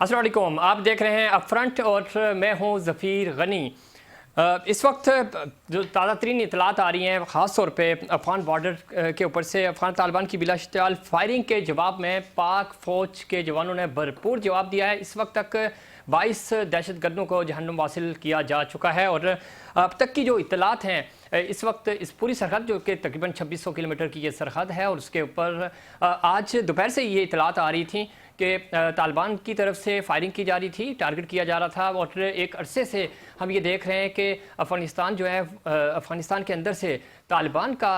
अस्सलाम वालेकुम, आप देख रहे हैं अपफ्रंट और मैं हूं ज़फ़ीर गनी। इस वक्त जो ताज़ा तरीन इतलात आ रही हैं ख़ास तौर पे अफ़गान बॉर्डर के ऊपर से अफ़गान तालिबान की बिलाश्ताल फायरिंग के जवाब में पाक फ़ौज के जवानों ने भरपूर जवाब दिया है। इस वक्त तक 22 दहशत गर्दों को जहन्नुम हासिल किया जा चुका है और अब तक की जो इतलात हैं इस वक्त इस पूरी सरहद जो कि तकरीबन 2600 किलोमीटर की ये सरहद है और उसके ऊपर आज दोपहर से ये इतलात आ रही थी कि तालिबान की तरफ से फायरिंग की जा रही थी, टारगेट किया जा रहा था। और एक अरसे से हम ये देख रहे हैं कि अफ़गानिस्तान जो है अफ़गानिस्तान के अंदर से तालिबान का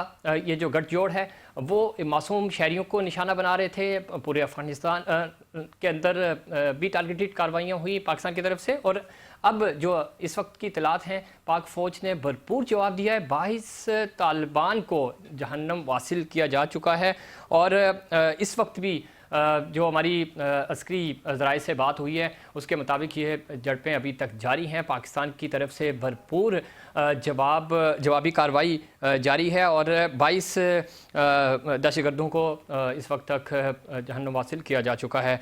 ये जो गठजोड़ है वो मासूम शहरियों को निशाना बना रहे थे। पूरे अफ़गानिस्तान के अंदर भी टारगेटेड कार्रवाइयाँ हुई पाकिस्तान की तरफ से और अब जो इस वक्त की इतलात हैं पाक फ़ौज ने भरपूर जवाब दिया है। 22 तालिबान को जहन्नम हासिल किया जा चुका है और इस वक्त भी जो हमारी अस्करी ज़राए से बात हुई है उसके मुताबिक ये झड़पें अभी तक जारी हैं। पाकिस्तान की तरफ से भरपूर जवाबी कार्रवाई जारी है और 22 दहशतगर्दों को इस वक्त तक जहन्नुम हासिल किया जा चुका है।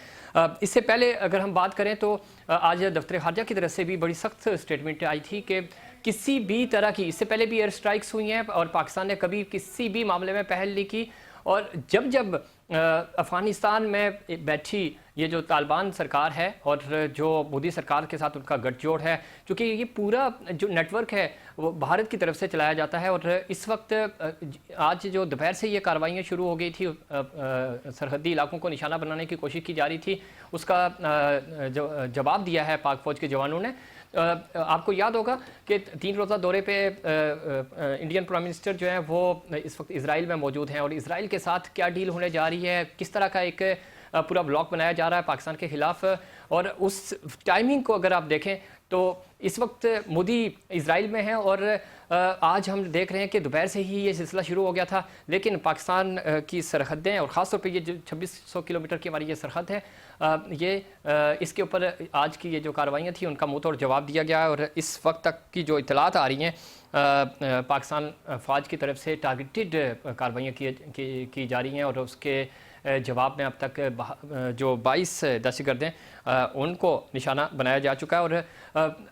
इससे पहले अगर हम बात करें तो आज दफ्तर खारजा की तरफ से भी बड़ी सख्त स्टेटमेंट आई थी कि किसी भी तरह की, इससे पहले भी एयर स्ट्राइक्स हुई हैं और पाकिस्तान ने कभी किसी भी मामले में पहल नहीं की। और जब अफ़गानिस्तान में बैठी ये जो तालिबान सरकार है और जो मोदी सरकार के साथ उनका गठजोड़ है, क्योंकि ये पूरा जो नेटवर्क है वो भारत की तरफ से चलाया जाता है और इस वक्त आज जो दोपहर से ये कार्रवाइयाँ शुरू हो गई थी, सरहदी इलाकों को निशाना बनाने की कोशिश की जा रही थी, उसका जवाब दिया है पाक फ़ौज के जवानों ने। आपको याद होगा कि 3 रोज़ा दौरे पे इंडियन प्राइम मिनिस्टर जो है वो इस वक्त इजराइल में मौजूद हैं और इजराइल के साथ क्या डील होने जा रही है, किस तरह का एक पूरा ब्लॉक बनाया जा रहा है पाकिस्तान के ख़िलाफ़। और उस टाइमिंग को अगर आप देखें तो इस वक्त मोदी इजराइल में हैं और आज हम देख रहे हैं कि दोपहर से ही ये सिलसिला शुरू हो गया था, लेकिन पाकिस्तान की सरहदें और ख़ास तौर पे ये जो 2600 किलोमीटर की हमारी ये सरहद है ये इसके ऊपर आज की ये जो कार्रवाइयाँ थी उनका मुँह तोड़ जवाब दिया गया है। और इस वक्त तक की जो इतलात आ रही हैं पाकिस्तान फ़ौज की तरफ से टारगेटेड कार्रवाइयाँ की जा रही हैं और उसके जवाब में अब तक जो 22 दहशतगर्द हैं उनको निशाना बनाया जा चुका है। और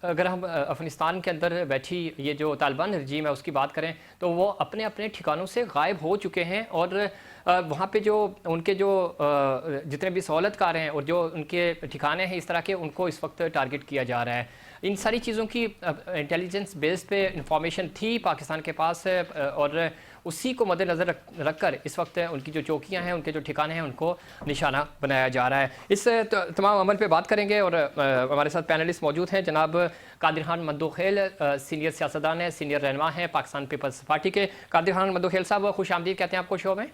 अगर हम अफ़गानिस्तान के अंदर बैठी ये जो तालिबान रजीम है उसकी बात करें तो वो अपने अपने ठिकानों से गायब हो चुके हैं और वहाँ पे जो उनके जो जितने भी सहूलतकार हैं और जो उनके ठिकाने हैं इस तरह के, उनको इस वक्त टारगेट किया जा रहा है। इन सारी चीज़ों की इंटेलिजेंस बेस पे इंफॉर्मेशन थी पाकिस्तान के पास और उसी को मद्देनज़र रखकर इस वक्त उनकी जो चौकियां हैं, उनके जो ठिकाने हैं, उनको निशाना बनाया जा रहा है। इस तमाम अमल पे बात करेंगे और हमारे साथ पैनलिस्ट मौजूद हैं। जनाब कादिर खान मंदोखेल सीनियर सियासतदान हैं, सीनियर रहनुमा हैं पाकिस्तान पीपल्स पार्टी के। कादिर खान मंदोखेल साहब खुश आमदीद कहते हैं आपको शो में।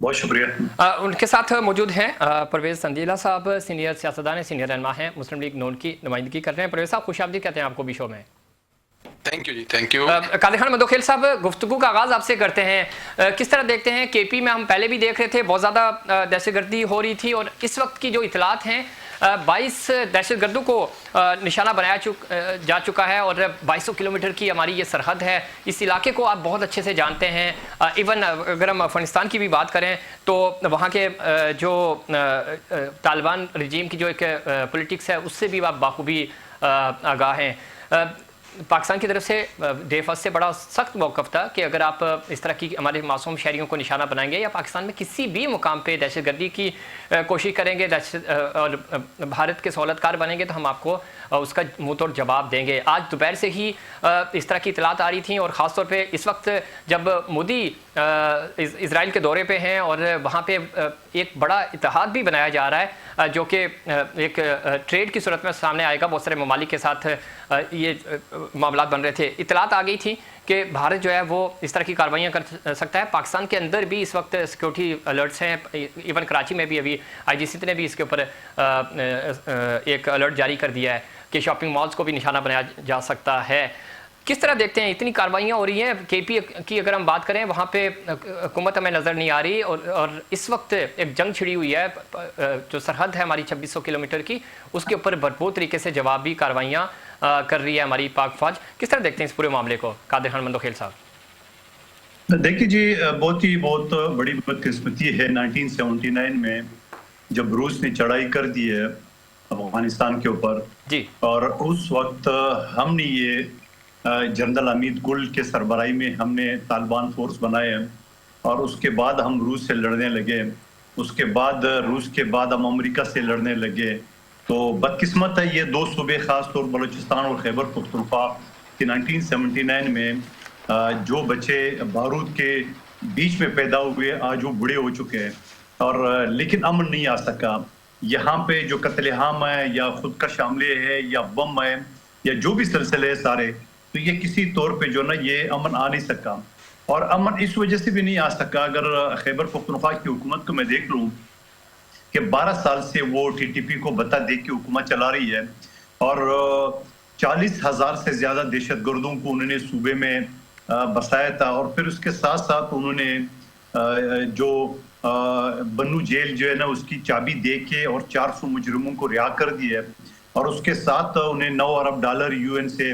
बहुत शुक्रिया। उनके साथ मौजूद हैं परवेज़ संदीला साहब, सीनियर सियासतदान हैं, सीनियर रहनुमा हैं, मुस्लिम लीग नून की नुमाइंदगी कर रहे हैं। परवेज़ साहब खुश आमदीद कहते हैं आपको भी शो में। थैंक यू जी, थैंक यू। कादिर खान मंदोखेल साहब, गुफ्तगू का आगाज़ आपसे करते हैं। किस तरह देखते हैं केपी में हम पहले भी देख रहे थे बहुत ज़्यादा दहशतगर्दी हो रही थी और इस वक्त की जो इतलात हैं 22 दहशतगर्दों को निशाना बनाया जा चुका है और 2200 किलोमीटर की हमारी ये सरहद है। इस इलाके को आप बहुत अच्छे से जानते हैं। इवन अगर हम अफ़गानिस्तान की भी बात करें तो वहाँ के जो तालिबान रजीम की जो एक पॉलिटिक्स है उससे भी आप बाखूबी आगाह हैं। पाकिस्तान की तरफ से डे फर्स्ट से बड़ा सख्त मौक़िफ़ था कि अगर आप इस तरह की हमारे मासूम शहरियों को निशाना बनाएंगे या पाकिस्तान में किसी भी मुकाम पे दहशतगर्दी की कोशिश करेंगे और भारत के सहूलतकार बनेंगे तो हम आपको उसका मुँह तोड़ जवाब देंगे। आज दोपहर से ही इस तरह की इतलात आ रही थी और ख़ास तौर पे इस वक्त जब मोदी इजराइल के दौरे पे हैं और वहाँ पे एक बड़ा इत्तेहाद भी बनाया जा रहा है जो कि एक ट्रेड की सूरत में सामने आएगा। बहुत सारे ममालिक के साथ ये मामला बन रहे थे। इतलात आ गई थी कि भारत जो है वो इस तरह की कार्रवाइयाँ कर सकता है। पाकिस्तान के अंदर भी इस वक्त सिक्योरिटी अलर्ट्स हैं। इवन कराची में भी अभी IGC ने भी इसके ऊपर एक अलर्ट जारी कर दिया है कि शॉपिंग मॉल्स को भी निशाना बनाया जा सकता है। किस तरह देखते हैं इतनी कार्रवाइयाँ हो रही हैं? केपी की अगर हम बात करें वहाँ पे हुकूमत हमें नज़र नहीं आ रही और इस वक्त एक जंग छिड़ी हुई है जो सरहद है हमारी 2600 किलोमीटर की, उसके ऊपर भरपूर तरीके से जवाबी कार्रवाइयाँ कर रही है हमारी पाक फौज। किस तरह देखते हैं इस पूरे मामले को कादिर खान मंदोखेल साहब? देखिए जी, बहुत बड़ी बदकिस्मती है 1979 में जब रूस ने चढ़ाई कर दी है अफगानिस्तान के ऊपर जी। और उस वक्त हमने ये जनरल हमीद गुल के सरबराही में हमने तालिबान फोर्स बनाए हैं और उसके बाद हम रूस से लड़ने लगे। उसके बाद रूस के बाद हम अमेरिका से लड़ने लगे। तो बदकिस्मत है ये दो सूबे खास तौर बालूचिस्तान और खैबर पख्तूनख्वा कि 1979 में जो बच्चे बारूद के बीच में पैदा हुए आज वो बूढ़े हो चुके हैं और लेकिन अमन नहीं आ सका। यहाँ पे जो कत्लेआम है या खुदकश हमले है या बम है या जो भी सिलसिले है सारे, तो ये किसी तौर पे जो ना ये अमन आ नहीं सका। और अमन इस वजह से भी नहीं आ सका, अगर खैबर पख्तूनख्वा की हुकूमत को मैं देख लूँ कि 12 साल से वो टीटीपी को बता दे के हुकूमत चला रही है और 40,000 से ज्यादा दहशतगर्दों को उन्होंने सूबे में बसाया था और फिर उसके साथ साथ उन्होंने जो बन्नू जेल जो है ना उसकी चाबी दे के और 400 मुजरिमों को रिहा कर दिया और उसके साथ उन्हें 9 अरब डॉलर यूएन से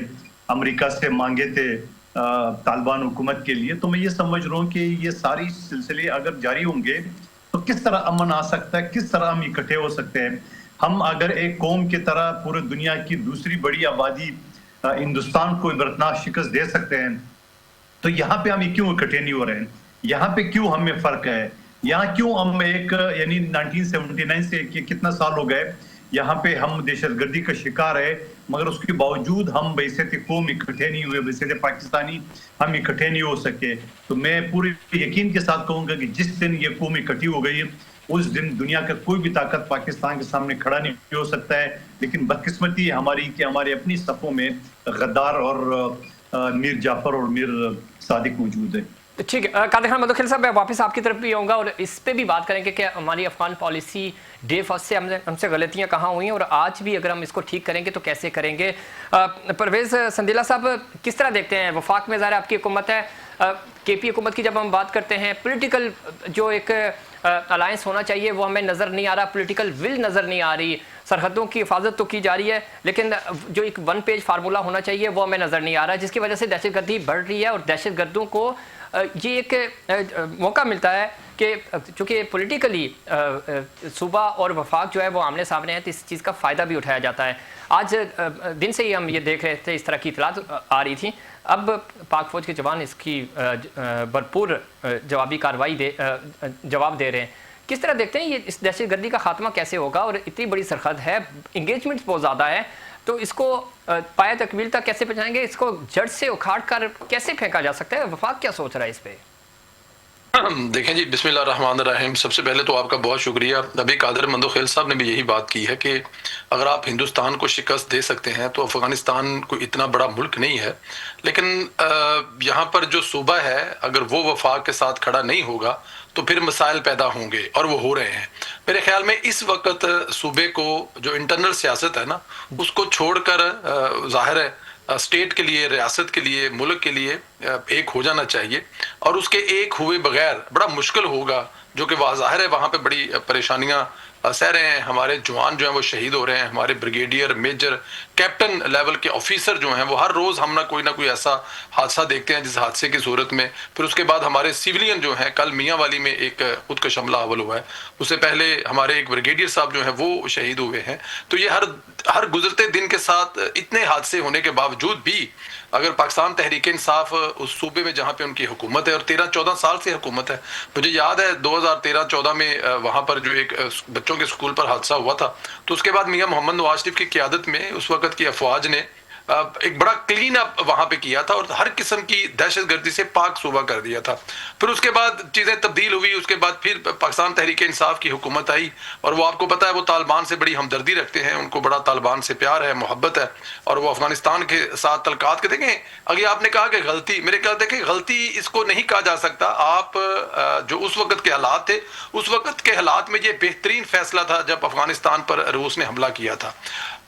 अमेरिका से मांगे थे तालिबान हुकूमत के लिए। तो मैं ये समझ रहा हूँ कि ये सारी सिलसिले अगर जारी होंगे तो किस तरह अमन आ सकता है, किस तरह हम इकट्ठे हो सकते हैं। हम अगर एक कौम की तरह पूरे दुनिया की दूसरी बड़ी आबादी हिंदुस्तान को इबरतनाक शिकस्त दे सकते हैं, तो यहाँ पे हम क्यों इकट्ठे नहीं हो रहे हैं? यहाँ पे क्यों हमें फर्क है? यहाँ क्यों हम एक यानी 1979 से कितना साल हो गए यहाँ पे हम दहशतगर्दी का शिकार है, मगर उसके बावजूद हम बैसत कौम इकट्ठे नहीं हुए, बैसत पाकिस्तानी हम इकट्ठे नहीं हो सके। तो मैं पूरे यकीन के साथ कहूंगा कि जिस दिन ये कौम इकट्ठी हो गई उस दिन दुनिया का कोई भी ताकत पाकिस्तान के सामने खड़ा नहीं हो सकता है। लेकिन बदकिस्मती हमारी कि हमारे अपनी सफ़ों में गद्दार और मीर जाफर और मीर सादिक मौजूद है। ठीक है कादिर खान मदखिल साहब, मैं वापस आपकी तरफ भी आऊँगा और इस पे भी बात करेंगे कि हमारी अफगान पॉलिसी डे फर्स्ट से हमसे गलतियां कहाँ हुई हैं और आज भी अगर हम इसको ठीक करेंगे तो कैसे करेंगे। परवेज़ संदीला साहब, किस तरह देखते हैं वफाक में ज़ाहिर आपकी हुकूमत है, केपी हुकूमत की जब हम बात करते हैं पॉलिटिकल जो एक अलायंस होना चाहिए वो हमें नज़र नहीं आ रहा, पॉलिटिकल विल नज़र नहीं आ रही, सरहदों की हिफाजत तो की जा रही है लेकिन जो एक वन पेज फार्मूला होना चाहिए वो हमें नज़र नहीं आ रहा, जिसकी वजह से दहशतगर्दी बढ़ रही है और दहशतगर्दों को ये एक मौका मिलता है कि चूँकि पॉलिटिकली सूबा और वफाक जो है वो आमने सामने है तो इस चीज़ का फ़ायदा भी उठाया जाता है। आज दिन से ही हम ये देख रहे थे, इस तरह की इतलात आ रही थी। अब पाक फ़ौज के जवान इसकी भरपूर जवाबी कार्रवाई जवाब दे रहे हैं। किस तरह देखते हैं ये इस दहशतगर्दी का खात्मा कैसे होगा? और इतनी बड़ी सरहद है, इंगेजमेंट बहुत ज़्यादा है, तो इसको पाया तकमील तक कैसे पहुँचाएंगे? इसको जड़ से उखाड़ कर कैसे फेंका जा सकता है? वफाक क्या सोच रहा है इस पर? देखें जी, बिस्मिल्लाहिर्रहमानिर्रहीम। सबसे पहले तो आपका बहुत शुक्रिया। अभी कादिर मंदोखेल साहब ने भी यही बात की है कि अगर आप हिंदुस्तान को शिकस्त दे सकते हैं तो अफगानिस्तान कोई इतना बड़ा मुल्क नहीं है, लेकिन यहाँ पर जो सूबा है अगर वो वफाक के साथ खड़ा नहीं होगा तो फिर मसाइल पैदा होंगे और वो हो रहे हैं। मेरे ख्याल में इस वक्त सूबे को जो इंटरनल सियासत है ना उसको छोड़कर जाहिर है स्टेट के लिए, रियासत के लिए, मुल्क के लिए एक हो जाना चाहिए और उसके एक हुए बगैर बड़ा मुश्किल होगा, जो कि ज़ाहिर है वहाँ पे बड़ी परेशानियाँ सह रहे हैं। हमारे जवान जो हैं वो शहीद हो रहे हैं, हमारे ब्रिगेडियर, मेजर, कैप्टन लेवल के ऑफिसर जो हैं वो हर रोज़ हम ना कोई ऐसा हादसा देखते हैं जिस हादसे की सूरत में फिर उसके बाद हमारे सिविलियन जो हैं, कल मियाँ वाली में एक खुदकश हमला अव्वल हुआ है, उससे पहले हमारे एक ब्रिगेडियर साहब जो हैं वो शहीद हुए हैं। तो ये हर गुजरते दिन के साथ इतने हादसे होने के बावजूद भी अगर पाकिस्तान तहरीक इंसाफ उस सूबे में जहाँ पे उनकी हुकूमत है और 13-14 साल से हुकूमत है, मुझे याद है 2013-14 में वहाँ पर जो एक बच्चों के स्कूल पर हादसा हुआ था तो उसके बाद मियाँ मोहम्मद नवाज शरीफ की क़यादत में उस वक़्त की अफवाज ने एक बड़ा क्लीन अप वहाँ पे किया था और हर किस्म की दहशतगर्दी से पाक सूबा कर दिया था। फिर उसके बाद चीज़ें तब्दील हुई, उसके बाद फिर पाकिस्तान तहरीक इंसाफ की हुकूमत आई और वो आपको पता है वो तालिबान से बड़ी हमदर्दी रखते हैं, उनको बड़ा तालिबान से प्यार है, मोहब्बत है और वो अफगानिस्तान के साथ तलकात के देखें। अगर आपने कहा कि गलती, मेरे ख्याल देखें गलती इसको नहीं कहा जा सकता। आप जो उस वक़्त के हालात थे, उस वक़्त के हालात में ये बेहतरीन फैसला था जब अफगानिस्तान पर रूस ने हमला किया था।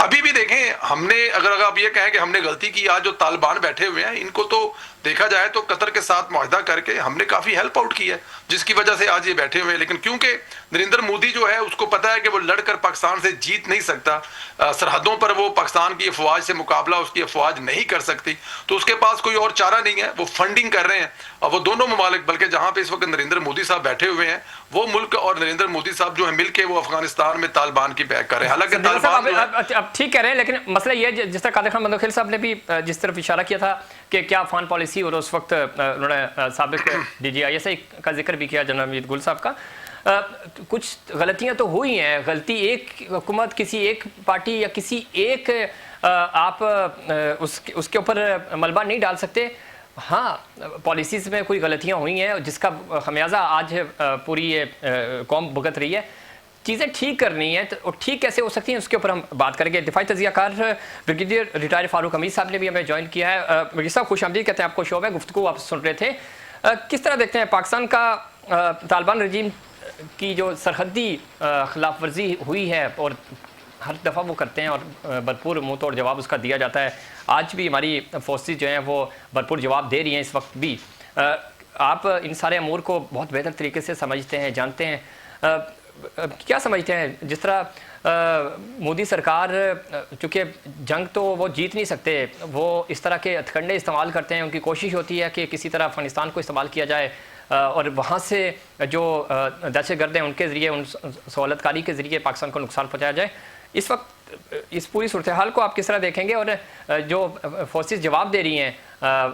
अभी भी देखें हमने, अगर आप ये कहें कि हमने गलती की, आज जो तालिबान बैठे हुए हैं इनको तो देखा जाए तो कतर के साथ मुआहदा करके हमने काफी हेल्प आउट की है, जिसकी वजह से आज ये बैठे हुए हैं। लेकिन क्योंकि नरेंद्र मोदी जो है उसको पता है कि वो लड़कर पाकिस्तान से जीत नहीं सकता, सरहदों पर वो पाकिस्तान की अफवाज से मुकाबला उसकी अफवाज नहीं कर सकती, तो उसके पास कोई और चारा नहीं है। वो फंडिंग कर रहे हैं और वो दोनों ममालिक, बल्कि जहां पे इस वक्त नरेंद्र मोदी साहब बैठे हुए हैं वो मुल्क और नरेंद्र मोदी साहब जो है मिलके वो अफगानिस्तान में तालिबान की बैक कर रहे हैं। हालांकि तालिबान अब ठीक कह रहे हैं, लेकिन मसला ये है जिस तरह कादिर खान बंदोखेल साहब ने भी जिस तरफ इशारा किया था कि क्या अफगान पॉलिसी, और उस वक्त उन्होंने साबिक DGISI का जिक्र भी किया जनरल अमीद गुल साहब का, कुछ गलतियां तो हुई हैं। गलती एक हुकूमत, किसी एक पार्टी या किसी एक आप उसके ऊपर मलबा नहीं डाल सकते। हाँ, पॉलिसीज़ में कोई गलतियां हुई हैं जिसका खमियाजा आज पूरी कौम भुगत रही है। चीज़ें ठीक करनी है तो ठीक कैसे हो सकती हैं उसके ऊपर हम बात करेंगे। दिफाई तजियाकार ब्रिगेडियर रिटायर फारूक हमीद साहब ने भी हमें ज्वाइन किया है। ब्रिगेडियर साहब खुश आमदीद कहते हैं आपको शो में, गुफ्तगू आप सुन रहे थे। किस तरह देखते हैं पाकिस्तान का तालिबान रजीम की जो सरहदी खिलाफ वर्जी हुई है, और हर दफ़ा वो करते हैं और भरपूर मुँह तोड़ जवाब उसका दिया जाता है। आज भी हमारी फोर्सेस जो हैं वो भरपूर जवाब दे रही हैं इस वक्त भी। आप इन सारे अमूर को बहुत बेहतर तरीके से समझते हैं, जानते हैं। क्या समझते हैं जिस तरह मोदी सरकार, चूँकि जंग तो वो जीत नहीं सकते, वो इस तरह के हथकंडे इस्तेमाल करते हैं, उनकी कोशिश होती है कि किसी तरह अफगानिस्तान को इस्तेमाल किया जाए और वहाँ से जो दहशतगर्द हैं उनके ज़रिए, उन सहूलतकारी के ज़रिए पाकिस्तान को नुकसान पहुँचाया जाए। इस वक्त इस पूरी सूरत हाल को आप किस तरह देखेंगे, और जो फोर्सेस जवाब दे रही हैं,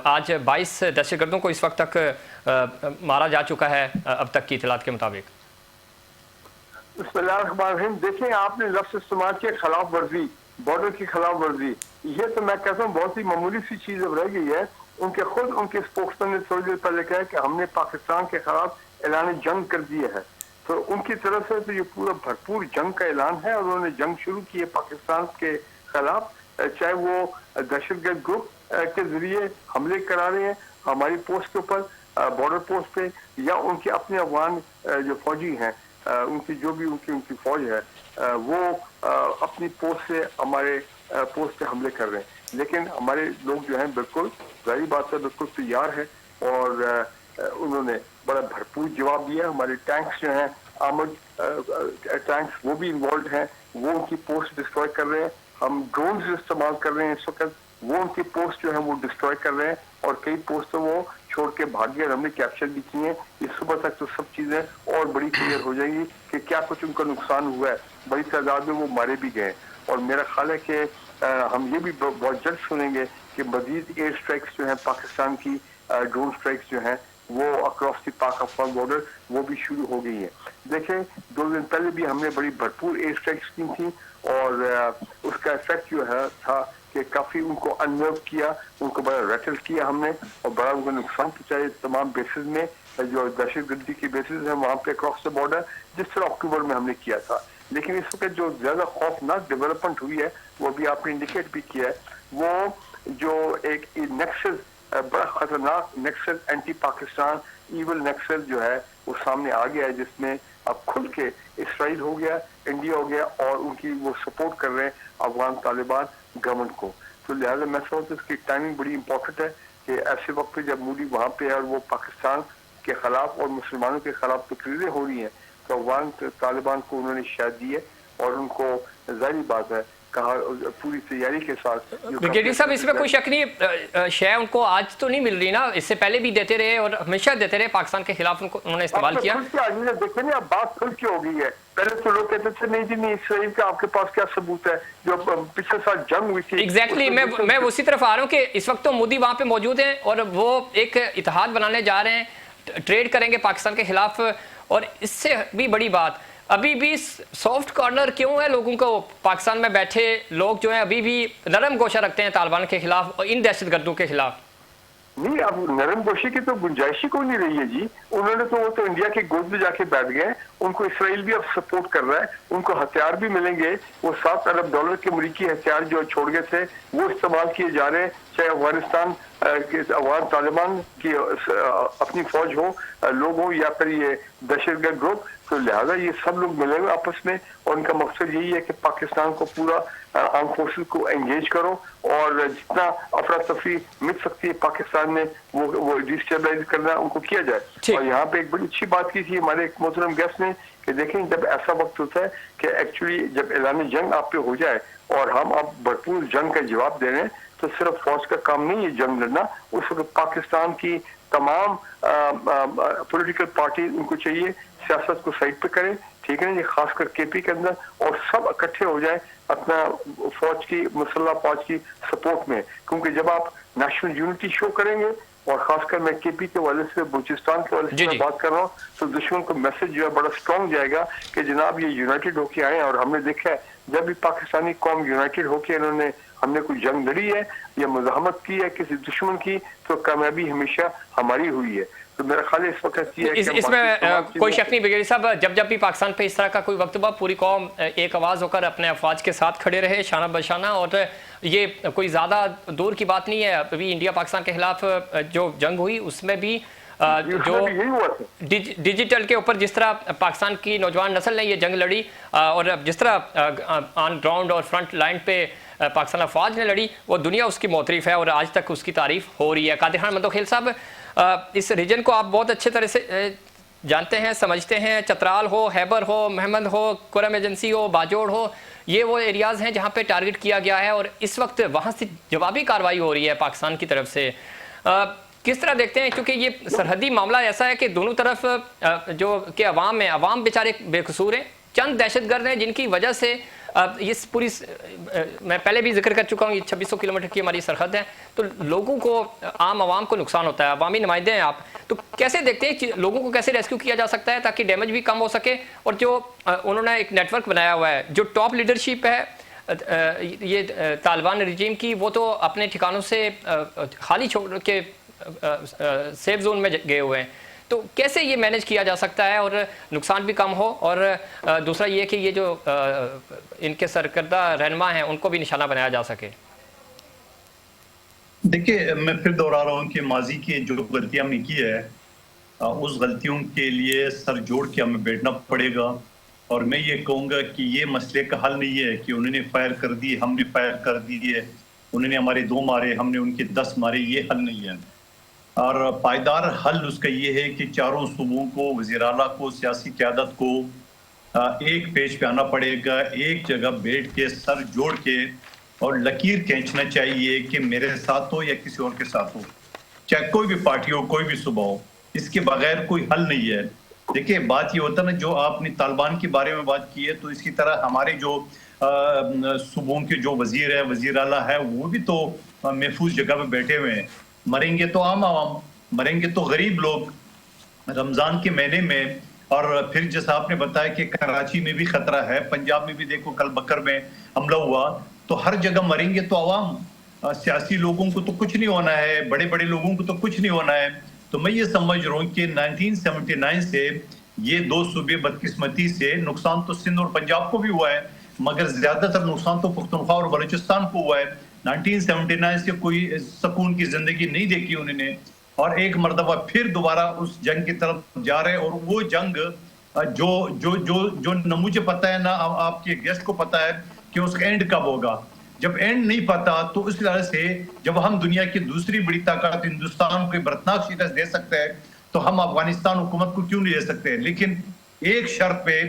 आज 22 दहशतगर्दों को इस वक्त तक मारा जा चुका है अब तक की इतलात के मुताबिक। देखें, आपने लफ्ज़ इस्तेमाल किया खिलाफ वर्जी, बॉर्डर की खिलाफ वर्जी, ये तो मैं कहता हूँ बहुत ही मामूली सी चीज़ अब रह गई है। उनके स्पोक्समैन ने थोड़ी देर पहले कहा कि हमने पाकिस्तान के खिलाफ ऐलान जंग कर दिया है, तो उनकी तरफ से तो ये पूरा भरपूर जंग का ऐलान है और उन्होंने जंग शुरू की है पाकिस्तान के खिलाफ, चाहे वो दहशतगर्द ग्रुप के जरिए हमले करा रहे हैं हमारी पोस्ट के ऊपर, बॉर्डर पोस्ट पे, या उनके अपने अफगान जो फौजी हैं, उनकी जो भी उनकी फौज है, वो अपनी पोस्ट से हमारे पोस्ट पे हमले कर रहे हैं। लेकिन हमारे लोग जो हैं बिल्कुल जाहिर बात है बिल्कुल तैयार है और उन्होंने बड़ा भरपूर जवाब दिया। हमारे टैंक्स जो हैं, आर्मर्ड टैंक्स, वो भी इन्वॉल्व हैं, वो उनकी पोस्ट डिस्ट्रॉय कर रहे हैं। हम ड्रोन्स इस्तेमाल कर रहे हैं इस वक्त, वो उनकी पोस्ट जो है वो डिस्ट्रॉय कर रहे हैं और कई पोस्ट तो वो छोड़ के भाग गए, हमने कैप्चर भी की हैं। इस सुबह तक तो सब चीजें और बड़ी क्लियर हो जाएंगी कि क्या कुछ उनका नुकसान हुआ है। बड़ी तादाद में वो मारे भी गए और मेरा ख्याल है कि हम ये भी बहुत जल्द सुनेंगे कि मजीद एयर स्ट्राइक्स जो हैं पाकिस्तान की, ड्रोन स्ट्राइक्स जो हैं वो अक्रॉस द पाक अफगान बॉर्डर वो भी शुरू हो गई है। देखें, 2 दिन पहले भी हमने बड़ी भरपूर एयर स्ट्राइक्स की थी और उसका इफेक्ट जो है था कि काफी उनको अनवर्व किया, उनको बड़ा रैटल किया हमने और बड़ा उनको नुकसान पहुंचाया तमाम बेसिस में, जो दहशतगर्दी की बेसिस है वहाँ पे अक्रॉस द बॉर्डर, जिस तरह अक्टूबर में हमने किया था। लेकिन इस वक्त जो ज्यादा खौफनाक डेवलपमेंट हुई है वो भी आपने इंडिकेट भी किया है, वो जो एक नेक्सस, बड़ा खतरनाक नेक्सल, एंटी पाकिस्तान ईवल नेक्सल जो है वो सामने आ गया है, जिसमें अब खुल के इसराइल हो गया, इंडिया हो गया और उनकी वो सपोर्ट कर रहे हैं अफगान तालिबान गवर्नमेंट को। तो लिहाजा मैं समझता हूँ इसकी टाइमिंग बड़ी इंपॉर्टेंट है कि ऐसे वक्त पे जब मोदी वहाँ पे है और वो पाकिस्तान के खिलाफ और मुसलमानों के खिलाफ तकरीरें हो रही हैं, तो अफगान तालिबान को उन्होंने शायद दी है और उनको जाहिर बात है कहा पूरी तैयारी के साथ। ब्रिगेडियर साहब, इसमें कोई शक नहीं, शय उनको आज तो नहीं मिल रही ना, इससे पहले भी देते रहे और हमेशा देते रहे, पाकिस्तान के खिलाफ उन्होंने इस्तेमाल किया। देखिए ना, बात खुल के हो गई है। पहले तो लोग कहते थे नहीं जी नहीं, इसराइल का आपके पास क्या सबूत है, जो पिछले साल जंग हुई थी। एग्जैक्टली, मैं उसी तरफ आ रहा हूँ कि इस वक्त तो मोदी वहाँ पे मौजूद हैं और वो एक इत्तेहाद बनाने जा रहे हैं, ट्रेड करेंगे पाकिस्तान के खिलाफ। और इससे भी बड़ी बात, अभी भी सॉफ्ट कॉर्नर क्यों है लोगों को? पाकिस्तान में बैठे लोग जो हैं अभी भी नरम गोशा रखते हैं तालिबान के खिलाफ और इन दहशतगर्दों के खिलाफ। नहीं, अब नरम गोशी की तो गुंजाइश ही कोई नहीं रही है जी। उन्होंने तो वो तो इंडिया के गोद में जाके बैठ गए। उनको इसराइल भी अब सपोर्ट कर रहा है, उनको हथियार भी मिलेंगे। वो $7 अरब के अमरीकी हथियार जो छोड़ गए थे वो इस्तेमाल किए जा रहे हैं, चाहे अफगानिस्तान के अफगान तालिबान की अपनी फौज हो, लोग हो, या फिर ये दहशतगर्द ग्रुप। तो लिहाजा ये सब लोग मिलेंगे आपस में और उनका मकसद यही है कि पाकिस्तान को पूरा आर्म फोर्सेस को एंगेज करो और जितना अफरा तफरी मिल सकती है पाकिस्तान में वो डिस्टेबलाइज करना उनको किया जाए। और यहाँ पे एक बड़ी अच्छी बात की थी हमारे एक मोहतरम गेस्ट ने कि देखें जब ऐसा वक्त होता है कि एक्चुअली जब ऐलान जंग आप पे हो जाए और हम अब भरपूर जंग का जवाब दे रहे हैं तो सिर्फ फौज का काम नहीं है जंग लड़ना, उस वक्त पाकिस्तान की तमाम पॉलिटिकल पार्टी उनको चाहिए सियासत को साइड पे करें, ठीक है ना, ये खासकर केपी के अंदर, और सब इकट्ठे हो जाए अपना फौज की मुसल्ला फौज की सपोर्ट में, क्योंकि जब आप नेशनल यूनिटी शो करेंगे और खासकर मैं केपी के वाले से बलूचिस्तान के वाले से मैं बात कर रहा हूँ तो दुश्मन को मैसेज जो है बड़ा स्ट्रॉन्ग जाएगा कि जनाब ये यूनाइटेड होके आए। और हमने देखा है जब भी पाकिस्तानी कौम यूनाइटेड होके इन्होंने हमने कोई जंग लड़ी है या मुजाहमत की है किसी दुश्मन की तो कामयाबी हमेशा हमारी हुई है। तो मेरा ख्याल इस वक्त ये है इसमें कोई शक नहीं ब्रिगेडियर साहब, जब भी पाकिस्तान पे इस तरह का कोई वक्त हुआ पूरी कौम एक आवाज़ होकर अपने अफवाज के साथ खड़े रहे शाना बशाना, और ये कोई ज़्यादा दूर की बात नहीं है। अभी इंडिया पाकिस्तान के खिलाफ जो जंग हुई उसमें भी जो डिजिटल के ऊपर जिस तरह पाकिस्तान की नौजवान नस्ल ने ये जंग लड़ी और जिस तरह ऑन ग्राउंड और फ्रंट लाइन पे पाकिस्तान अफवाज ने लड़ी वो दुनिया उसकी मोतरीफ है और आज तक उसकी तारीफ हो रही है। कादिर खान मंदोखेल साहब, इस रीजन को आप बहुत अच्छे तरह से जानते हैं, समझते हैं। चतराल हो, हैबर हो, महमद हो, कुरम एजेंसी हो, बाजोड़ हो, ये वो एरियाज़ हैं जहाँ पे टारगेट किया गया है और इस वक्त वहाँ से जवाबी कार्रवाई हो रही है पाकिस्तान की तरफ से। किस तरह देखते हैं, क्योंकि ये सरहदी मामला ऐसा है कि दोनों तरफ जो कि अवाम है, अवाम बेचारे बेकसूर हैं, चंद दहशतगर्द हैं जिनकी वजह से ये पूरी मैं पहले भी जिक्र कर चुका हूँ, ये 2600 किलोमीटर की हमारी सरहद है, तो लोगों को, आम आवाम को नुकसान होता है। अवामी नुमाइंदे हैं आप, तो कैसे देखते हैं कि लोगों को कैसे रेस्क्यू किया जा सकता है ताकि डैमेज भी कम हो सके? और जो उन्होंने एक नेटवर्क बनाया हुआ है, जो टॉप लीडरशिप है ये तालिबान रिजीम की, वो तो अपने ठिकानों से खाली छोड़ के सेफ जोन में गए हुए हैं, तो कैसे ये मैनेज किया जा सकता है और नुकसान भी कम हो? और दूसरा ये कि ये जो इनके सरकर्दा रहनुमा हैं उनको भी निशाना बनाया जा सके। देखिए, मैं फिर दोहरा रहा हूँ कि माजी की जो गलतियां हमने की है उस गलतियों के लिए सर जोड़ के हमें बैठना पड़ेगा। और मैं ये कहूँगा कि ये मसले का हल नहीं है कि उन्होंने फायर कर दी, हमने फायर कर दिए, उन्होंने हमारे 2 मारे, हमने उनके 10 मारे, ये हल नहीं है। और पायदार हल उसका ये है कि चारों सूबों को, वज़ीर आला को, सियासी क़यादत को एक पेज पे आना पड़ेगा, एक जगह बैठ के सर जोड़ के और लकीर खींचना चाहिए कि मेरे साथ हो या किसी और के साथ हो, चाहे कोई भी पार्टी हो, कोई भी सूबा हो, इसके बगैर कोई हल नहीं है। देखिए, बात ये होता है ना, जो आपने तालिबान के बारे में बात की है, तो इसी तरह हमारे जो सूबों के जो वज़ीर है, वज़ीर आला है, वो भी तो महफूज जगह पे बैठे हुए हैं। मरेंगे तो आम आवाम, मरेंगे तो गरीब लोग रमजान के महीने में। और फिर जैसा आपने बताया कि कराची में भी खतरा है, पंजाब में भी देखो कल बकर में हमला हुआ, तो हर जगह मरेंगे तो आवाम, सियासी लोगों को तो कुछ नहीं होना है, बड़े बड़े लोगों को तो कुछ नहीं होना है। तो मैं ये समझ रहा हूँ कि 1979 से ये 2 सूबे बदकिस्मती से नुकसान तो सिंध और पंजाब को भी हुआ है, मगर ज्यादातर नुकसान तो पख्तूनख्वा और बलूचिस्तान को हुआ है। 1979 से कोई सुकून की जिंदगी नहीं देखी उन्होंने, और एक मर्तबा फिर दोबारा उस जंग की तरफ जा रहे हैं। और वो जंग जो जो जो जो न मुझे पता है ना आपके गेस्ट को पता है कि उसका एंड कब होगा। जब एंड नहीं पता तो इस तरह से जब हम दुनिया की दूसरी बड़ी ताकत हिंदुस्तान को बर्तनाक शिकस्त दे सकते हैं तो हम अफगानिस्तान हुकूमत को क्यों नहीं दे सकते? लेकिन एक शर्त पे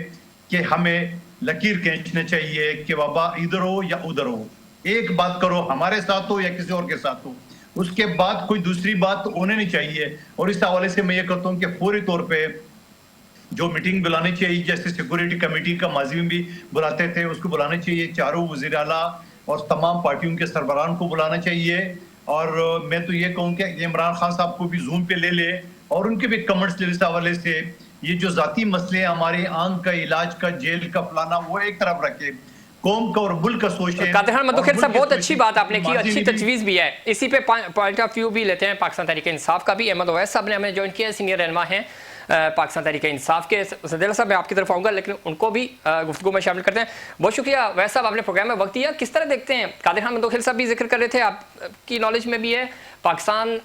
कि हमें लकीर खींचना चाहिए कि बाबा इधर हो या उधर हो, एक बात करो, हमारे साथ हो या किसी और के साथ हो, उसके बाद कोई दूसरी बात होने नहीं चाहिए। और इस हवाले से मैं ये कहता हूँ कि फौरी तौर पे जो मीटिंग बुलानी चाहिए, जैसे सिक्योरिटी कमेटी का माजी में भी बुलाते थे, उसको बुलाना चाहिए, चारों वज़ीर आला और तमाम पार्टियों के सरबराहान को बुलाना चाहिए। और मैं तो ये कहूँ कि इमरान खान साहब को भी जूम पे ले ले और उनके भी कमेंट्स ले इस हवाले से। ये जो जाती मसले हमारे आंख का, इलाज का, जेल का, फलाना, वो एक तरफ रखे, कौम का और मुल्क का सोचे। कादिर खान मंदोखेल साहब, बहुत अच्छी बात आपने की, अच्छी तजवीज़ भी है। इसी पे पॉइंट ऑफ व्यू भी लेते हैं पाकिस्तान तहरीक इंसाफ का भी। अहमद ओवैस साहब ने हमें ज्वाइन किया, सीनियर रहनुमा हैं पाकिस्तान तहरीक इंसाफ के। संदेला साहब मैं आपकी तरफ आऊँगा, लेकिन उनको भी गुफ्तगू में शामिल करते हैं। बहुत शुक्रिया वैसे साहब, आपने प्रोग्राम में वक्त दिया। किस तरह देखते हैं, कादिर खान मंदोखेल साहब भी जिक्र कर रहे थे, आपकी नॉलेज में भी है, पाकिस्तान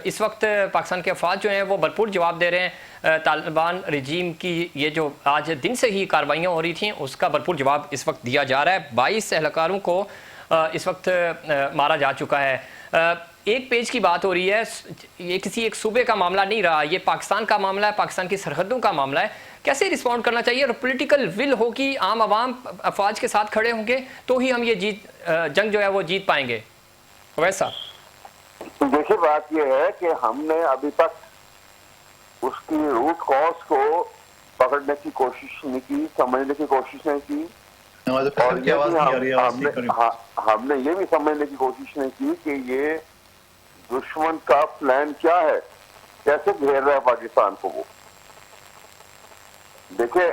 इस वक्त पाकिस्तान के अफवाज जो हैं वो भरपूर जवाब दे रहे हैं। तालिबान रजीम की ये जो आज दिन से ही कार्रवाइयाँ हो रही थी उसका भरपूर जवाब इस वक्त दिया जा रहा है। 22 एहलकारों को इस वक्त मारा जा चुका है। एक पेज की बात हो रही है, ये किसी एक सूबे का मामला नहीं रहा, ये पाकिस्तान का मामला है, पाकिस्तान की सरहदों का मामला है। कैसे रिस्पॉन्ड करना चाहिए? और पॉलिटिकल विल हो कि आम आवाम अफवाज के साथ खड़े होंगे तो ही हम ये जंग जो है वो जीत पाएंगे। वैसा देखिए, बात यह है कि हमने अभी तक उसकी रूट कॉज को पकड़ने की कोशिश नहीं की, समझने की कोशिश नहीं की, और ये भी हमने ये भी समझने की कोशिश नहीं की कि ये दुश्मन का प्लान क्या है, कैसे घेर रहा है पाकिस्तान को। वो देखिए,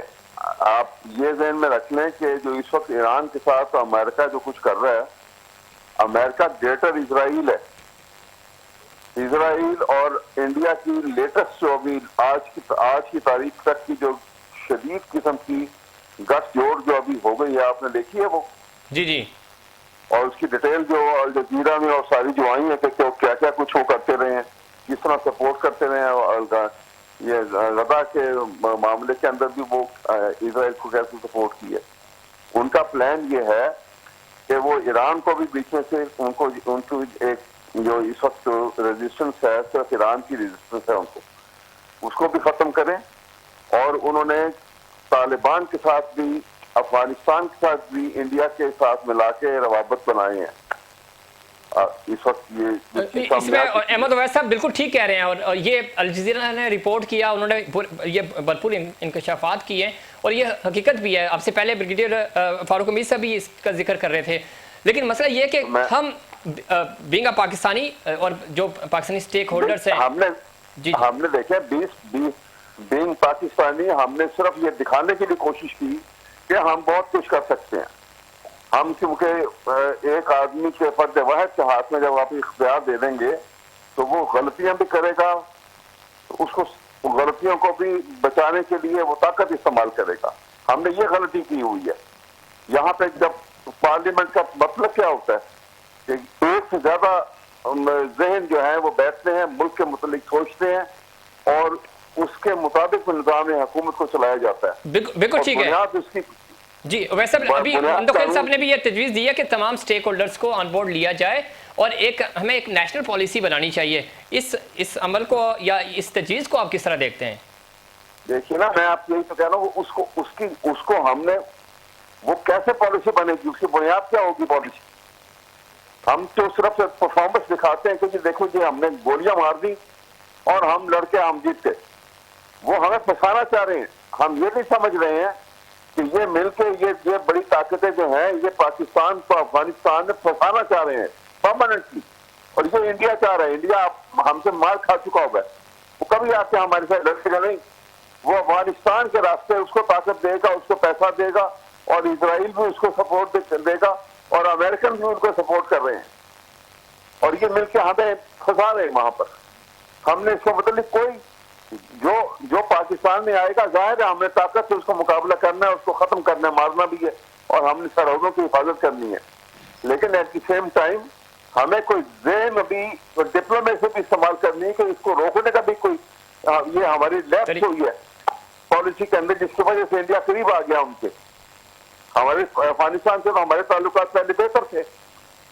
आप ये ध्यान में रख लें कि जो इस वक्त ईरान के साथ अमेरिका जो कुछ कर रहा है, अमेरिका ग्रेटर इजराइल है। इजराइल और इंडिया की लेटेस्ट जो अभी आज की तारीख तक की जो शदीद किस्म की गठजोड़ जो अभी हो गई है, आपने देखी है वो? जी। और उसकी डिटेल जो अल जजीरा में और सारी जो आई है कि क्या क्या कुछ वो करते रहे हैं, किस तरह सपोर्ट करते रहे हैं। ये गजा के मामले के अंदर भी वो इजराइल को कैसे सपोर्ट किया। उनका प्लान ये है कि वो ईरान को भी बीच में से उनको एक जो इस वक्त रेजिस्टेंस है, सिर्फ ईरान की रेजिस्टेंस है, उसको भी खत्म करें। और उन्होंने तालिबान के साथ भी, अफगानिस्तान के साथ भी इंडिया के साथ मिला के रवाबत बनाए हैं। इस वक्त इसमें अहमद अवैस साहब बिल्कुल ठीक कह रहे हैं। और ये अल जज़ीरा ने रिपोर्ट किया, उन्होंने ये भरपूर इंकशाफात किए और ये हकीकत भी है। आपसे पहले ब्रिगेडियर फारूक अमीद साहब भी इसका जिक्र कर रहे थे। लेकिन मसला ये कि हम बीइंग पाकिस्तानी और जो पाकिस्तानी स्टेक होल्डर्स हैं, हमने देखे 20 बीइंग पाकिस्तानी, हमने सिर्फ ये दिखाने के लिए कोशिश की कि हम बहुत कुछ कर सकते हैं। हम क्योंकि एक आदमी के फर्द वाहिद के हाथ में जब आप इख्तियार दे देंगे तो वो गलतियां भी करेगा, उसको गलतियों को भी बचाने के लिए वो ताकत इस्तेमाल करेगा। हमने ये गलती की हुई है। यहाँ पे जब पार्लियामेंट का मतलब क्या होता है कि एक से ज्यादा जहन जो है वो बैठते हैं, मुल्क के मुतालिक सोचते हैं और उसके मुताबिक निज़ाम हुकूमत को चलाया जाता है। बिल्कुल ठीक है उसकी जी। वैसे अभी मंदोखेल साहब ने भी ये तजवीज़ दी है कि तमाम स्टेक होल्डर्स को ऑन बोर्ड लिया जाए और हमें एक नेशनल पॉलिसी बनानी चाहिए। इस अमल को या इस तजवीज़ को आप किस तरह देखते हैं? देखिए ना, मैं आपको यही तो कह रहा हूँ, उसको हमने वो कैसे पॉलिसी बनेगी, उसकी बुनियाद क्या होगी पॉलिसी? हम तो सिर्फ परफॉर्मेंस दिखाते हैं कि देखो जी हमने गोलियां मार दी और हम लड़के हम जीत गए। वो हमें फंसाना चाह रहे हैं। हम ये नहीं समझ रहे हैं कि ये मिलके ये बड़ी ताकतें जो हैं ये पाकिस्तान को अफगानिस्तान में फंसाना चाह रहे हैं परमानेंटली। और ये इंडिया चाह रहा है। इंडिया हमसे मार खा चुका होगा, वो कभी आके हमारे साथ लड़ेगा नहीं। वो अफगानिस्तान के रास्ते उसको ताकत देगा, उसको पैसा देगा और इजराइल भी उसको सपोर्ट देगा और अमेरिकन भी उनको सपोर्ट कर रहे हैं और ये मिलके हमें फंसा रहे हैं वहां पर। हमने इसके मतलब कोई जो पाकिस्तान में आएगा, जाहिर है हमने ताकत से उसका मुकाबला करना है, उसको खत्म करना है, मारना भी है और हमने सरहदों की हिफाजत करनी है। लेकिन एट द सेम टाइम हमें कोई ज़हन भी डिप्लोमेसी भी इस्तेमाल करनी है कि इसको रोकने का भी कोई ये हमारी लैप्स हुई है पॉलिसी के अंदर, जिसकी वजह से इंडिया करीब आ गया उनके। हमारे अफगानिस्तान से तो हमारे ताल्लुकात पहले बेहतर थे,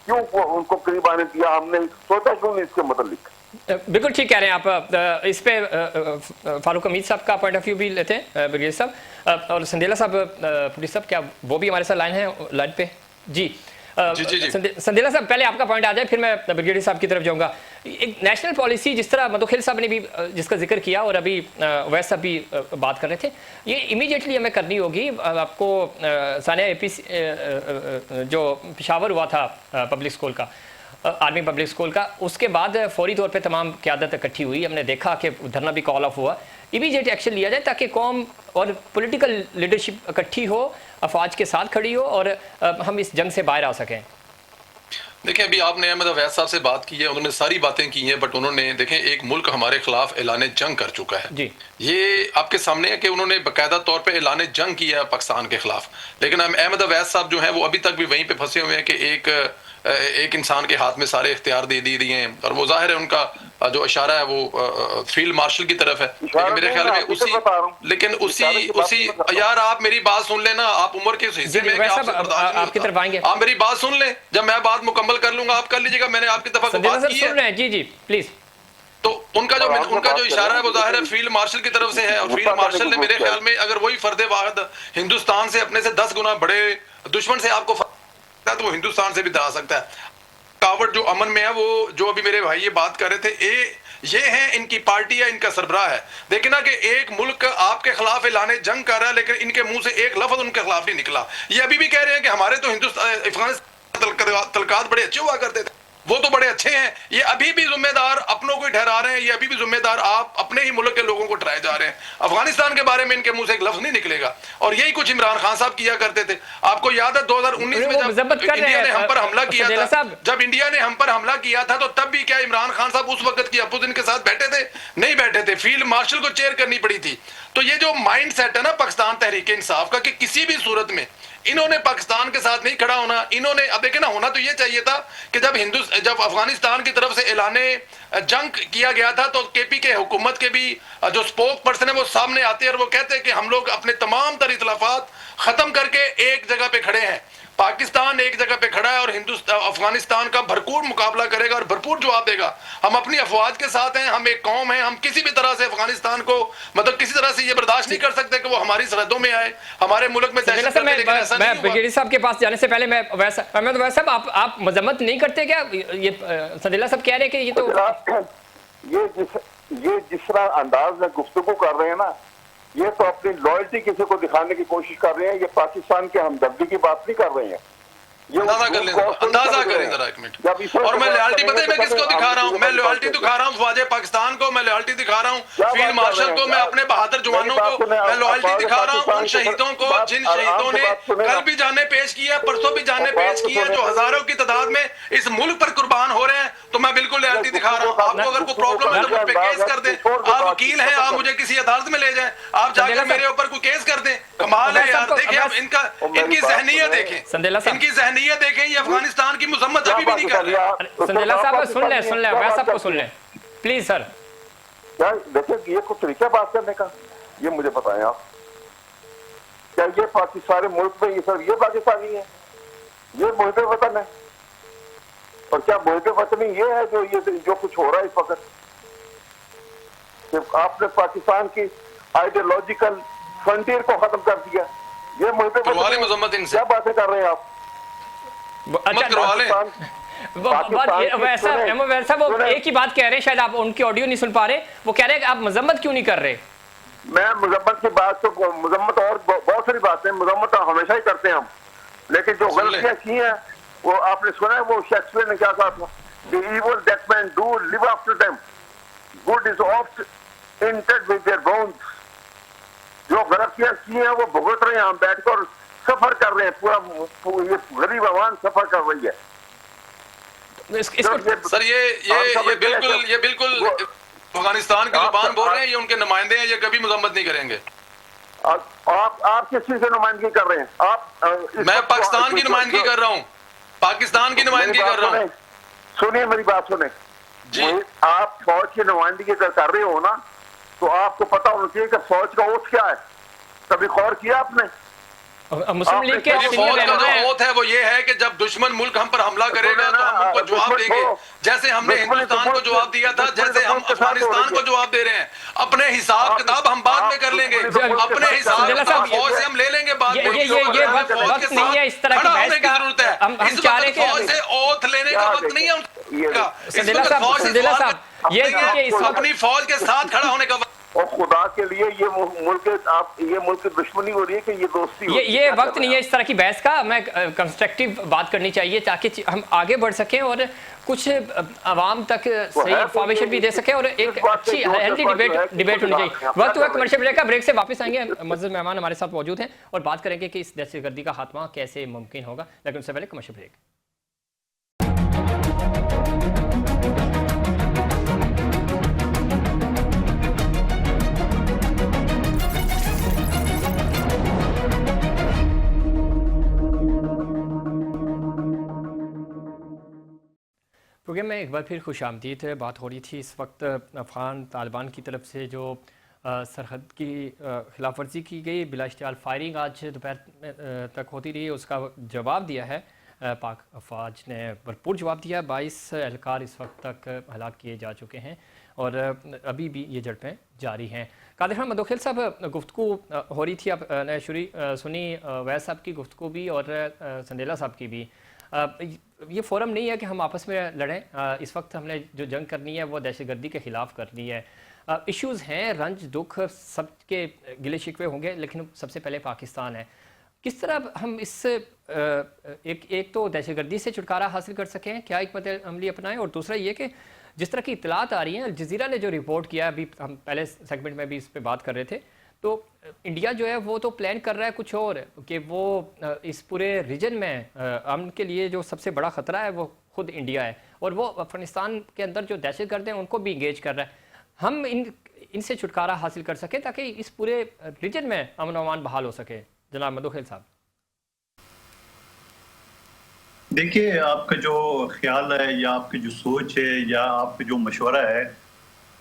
क्यों उनको करीब आने दिया? हमने सोचा क्यों नहीं इसके मुतालिक? बिल्कुल ठीक कह रहे हैं आप। इस पे फारूक अमीद साहब का पॉइंट ऑफ व्यू भी लेते हैं ब्रिगेडियर साहब। और संदेला साहब पुलिस साहब, क्या वो भी हमारे साथ लाइन पे? जी संदेला साहब, पहले आपका पॉइंट आ जाए फिर मैं ब्रिगेडियर साहब की तरफ जाऊंगा। एक नेशनल पॉलिसी जिस तरह मंदोखेल साहब ने भी जिसका जिक्र किया और अभी वैस साहब भी बात कर रहे थे, ये इमीडिएटली हमें करनी होगी। आपको सानिया APC जो पेशावर हुआ था पब्लिक स्कूल का, आर्मी पब्लिक स्कूल का, उसके बाद फौरी तौर पे तमाम क़यादत इकट्ठी हुई। हमने देखा कि धरना भी कॉल ऑफ हुआ। इमीडिएट एक्शन लिया जाए ताकि कौम और पॉलिटिकल लीडरशिप इकट्ठी हो, अफवाज के साथ खड़ी हो और हम इस जंग से बाहर आ सकें। देखिए, अभी आपने अहमद अवैध साहब से बात की है, उन्होंने सारी बातें की हैं, बट उन्होंने देखें एक मुल्क हमारे खिलाफ ऐलान जंग कर चुका है जी। ये आपके सामने है कि उन्होंने बाकायदा तौर पे ऐलान जंग किया है पाकिस्तान के खिलाफ, लेकिन अहमद अवैध साहब जो हैं वो अभी तक भी वहीं पे फंसे हुए हैं कि एक इंसान के हाथ में सारे इख्तियार दे दिए हैं, और वो जाहिर है उनका जो इशारा है वो फील्ड मार्शल की तरफ है, लेकिन मेरे ख्याल में उसी यार आप मेरी बात सुन लेना, आप उम्र के उस हिस्से में आपकी तरफ आएंगे, आप मेरी बात सुन ले, जब मैं बात मुकम्मल कर लूंगा आप कर लीजिएगा, मैंने आपकी तरफ बात की है। जी जी प्लीज। तो उनका जो इशारा है वो जाहिर है फील्ड मार्शल की तरफ से है, और फील्ड मार्शल ने मेरे ख्याल में अगर वही फर्द वाहिद हिंदुस्तान से अपने से 10 गुना बड़े दुश्मन से आपको तो वो हिंदुस्तान से भी डरा सकता है। कावड़ जो अमन में है, वो जो अभी मेरे भाई ये बात कर रहे थे, ये है इनकी पार्टी है, इनका सरबराह है। देखिए ना कि एक मुल्क आपके खिलाफ ऐलान जंग कर रहा है, लेकिन इनके मुंह से एक लफ्ज उनके खिलाफ नहीं निकला। ये अभी भी कह रहे हैं कि हमारे तो हिंदुस्तान अफगानिस्तान तलकात बड़े अच्छे हुआ करते थे, वो तो बड़े अच्छे हैं। ये अभी भी जिम्मेदार अपनों को ठहरा रहे हैं, ये अभी भी जिम्मेदार आप अपने ही मुल्क के लोगों को ठहराए जा रहे हैं। अफगानिस्तान के बारे में इनके मुंह से एक लफ्ज नहीं निकलेगा, और यही कुछ इमरान खान साहब किया करते थे। आपको याद है 2019 में जब इंडिया ने हम पर हमला किया था, जब इंडिया ने हम पर हमला किया था, तो तब भी क्या इमरान खान साहब उस वक्त की अपोजिशन के साथ बैठे थे? नहीं बैठे थे, फील्ड मार्शल को चेयर करनी पड़ी थी। तो ये जो माइंड सेट है ना पाकिस्तान तहरीक इंसाफ का, कि किसी भी सूरत में इन्होंने पाकिस्तान के साथ नहीं खड़ा होना, इन्होंने अब देखे ना, होना तो ये चाहिए था कि जब अफगानिस्तान की तरफ से ऐलाने जंग किया गया था, तो केपी के हुकूमत के भी जो स्पोक पर्सन है वो सामने आते हैं और वो कहते हैं कि हम लोग अपने तमाम तर इख्तिलाफात खत्म करके एक जगह पे खड़े हैं। पाकिस्तान एक जगह पे खड़ा है और अफगानिस्तान का भरपूर मुकाबला करेगा और भरपूर जवाब देगा। हम अपनी अफवाज के साथ हैं, हम एक कौम हैं, हम किसी भी तरह से अफगानिस्तान को मतलब किसी तरह से ये बर्दाश्त नहीं कर सकते कि वो हमारी सरहदों में आए, हमारे मुल्क में। मैं ब्रिगेडियर साहब के पास जाने से पहले मैं अहमद अवैध साहब, आप मजम्मत नहीं करते क्या? ये सदिल्ला साहब कह रहे हैं कि ये तो जिस तरह अंदाज में गुफ्तगू कर रहे हैं ना, ये तो अपनी लॉयल्टी किसी को दिखाने की कोशिश कर रहे हैं। ये पाकिस्तान के हमदर्दी की बात नहीं कर रहे हैं। अंदाजा करें जरा एक मिनट। और मैं लॉयल्टी पता है मैं किसको दिखा रहा हूँ? मैं लॉयल्टी दिखा रहा हूँ फौज पाकिस्तान को, मैं लॉयल्टी दिखा रहा हूँ फील्ड मार्शल को, मैं अपने बहादुर जवानों को मैं लॉयल्टी दिखा रहा हूँ उन शहीदों को जिन शहीदों ने कल भी जाने पेश किया, परसों भी जाने पेश किया, जो हजारों की तादाद में इस मुल्क पर कुर्बान हो रहे हैं। तो मैं बिल्कुल लॉयल्टी दिखा रहा हूँ। आपको अगर कोई प्रॉब्लम है तो मुझ पे केस कर दें, आप वकील हैं, आप मुझे किसी अदालत में ले जाएं, आप जाकर मेरे ऊपर कोई केस कर दें। कमाल है यार। देखिए आप इनकी जहनियत देखें, इनकी जहनियत देखें। ये अफगानिस्तान की मजम्मत अभी भी नहीं कर रहे। संदेला साहब सुन ले वैसा सबको सुन ले प्लीज सर। क्या देखिए ये कुछ तरीका बात करने का, ये मुझे बताएं आप। क्या ये सारे मुल्क में ये सर ये पाकिस्तानी है, ये मुहिब वतन है? और क्या मुहिब वतनी ये है जो कुछ हो रहा है इस वक्त? सिर्फ आपने पाकिस्तान की आइडियोलॉजिकल फ्रंटियर को खत्म कर दिया। ये मुहिब वतन क्या बातें कर रहे हैं आप? वैसा वो एक ही बात कह रहे हैं, शायद आप उनकी ऑडियो नहीं सुन पा रहे। वो कह रहे हैं कि आप मजम्मत क्यों नहीं कर रहे? मैं मजम्मत की बात तो मजम्मत और बहुत सारी बातें मजम्मत तो हमेशा ही करते हैं हम, लेकिन जो गलतियां की हैं वो आपने सुना है। वो शेक्सपियर ने क्या कहा था? The evil that men do live after them, good is oft entered with their bones। जो गलतियां की हैं वो भुगत रहे हैं, हम बैठकर सफर कर रहे हैं, पूरा ये गरीब आवाम सफर कर रही है। सर ये बिल्कुल अफगानिस्तान की जुबान बोल रहे हैं, ये उनके नुमाइंदे हैं, ये कभी मजम्मत नहीं करेंगे। आप किस चीज से नुमाइंदगी कर रहे हैं? मैं पाकिस्तान की नुमाइंदगी कर रहा हूँ, पाकिस्तान की नुमाइंदगी कर रहा हूँ। सुनिए मेरी बात सुने जी। आप फौज की नुमाइंदगी कर रहे हो ना, तो आपको पता होना चाहिए कि फौज का ओथ क्या है। कभी गौर किया आपने? मुस्लिम लीग के फौज का जो ओथ है वो ये है कि जब दुश्मन मुल्क हम पर हमला करेगा तो हम उनको जवाब देंगे, जैसे हमने हिंदुस्तान को जवाब दिया था, जैसे हम अफगानिस्तान को जवाब दे रहे हैं। अपने हिसाब किताब हम बाद में कर लेंगे, अपने हिसाब किताब फौज से हम ले लेंगे बाद में। ये वक्त नहीं है इस तरह की बहस की जरूरत है। हम चाह रहे हैं फौज से ओथ लेने का वक्त नहीं है उनका। संदेला साहब ये अपनी फौज के साथ खड़ा होने का। और खुदा के लिए ये मुल्क की दुश्मनी हो रही है कि ये दोस्ती ये वक्त नहीं है इस तरह की बहस का। मैं कंस्ट्रक्टिव बात करनी चाहिए ताकि हम आगे बढ़ सकें और कुछ आवाम तक सही इंफॉर्मेशन भी दे सकें और एक अच्छी हेल्दी डिबेट होनी चाहिए। वक्त हुआ कमर्शियल ब्रेक का। ब्रेक से वापस आएंगे, मज़ीद मेहमान हमारे साथ मौजूद हैं और बात करेंगे कि इस दहशतगर्दी का खात्मा कैसे मुमकिन होगा, लेकिन उससे पहले कमर्शियल ब्रेक। प्रोग्राम में एक बार फिर खुश आमदीद। बात हो रही थी इस वक्त अफ़गान तालिबान की तरफ से जो सरहद की खिलाफ वर्जी की गई, बिलाश्तियाल फायरिंग आज दोपहर तक होती रही, उसका जवाब दिया है पाक अफवाज ने, भरपूर जवाब दिया। 22 एहलकार इस वक्त तक हलाक किए जा चुके हैं और अभी भी ये झड़पें जारी हैं। कादिर खान मदोखेल साहब, गुफ्तगू हो रही थी, आपने सुनी वैस साहब की गुफ्तगू भी और संदेला साहब की भी। ये फोरम नहीं है कि हम आपस में लड़ें। इस वक्त हमने जो जंग करनी है वो दहशतगर्दी के ख़िलाफ़ करनी है। इश्यूज़ हैं, रंज दुख सबके गिले शिकवे होंगे, लेकिन सबसे पहले पाकिस्तान है। किस तरह हम इससे एक तो दहशतगर्दी से छुटकारा हासिल कर सकें, क्या हिकमत अमली अपनाएं, और दूसरा ये कि जिस तरह की इतलात आ रही हैं, अल जज़ीरा ने जो रिपोर्ट किया, अभी हम पहले सेगमेंट में भी इस पर बात कर रहे थे, तो इंडिया जो है वो तो प्लान कर रहा है कुछ और, कि वो इस पूरे रीजन में अमन के लिए जो सबसे बड़ा ख़तरा है वो खुद इंडिया है, और वो अफगानिस्तान के अंदर जो दहशतगर्द हैं उनको भी इंगेज कर रहा है। हम इनसे छुटकारा हासिल कर सके ताकि इस पूरे रीजन में अमन अमान बहाल हो सके। जनाब मदोखेल साहब। देखिए, आपका जो ख्याल है या आपकी जो सोच है या आपका जो मशवरा है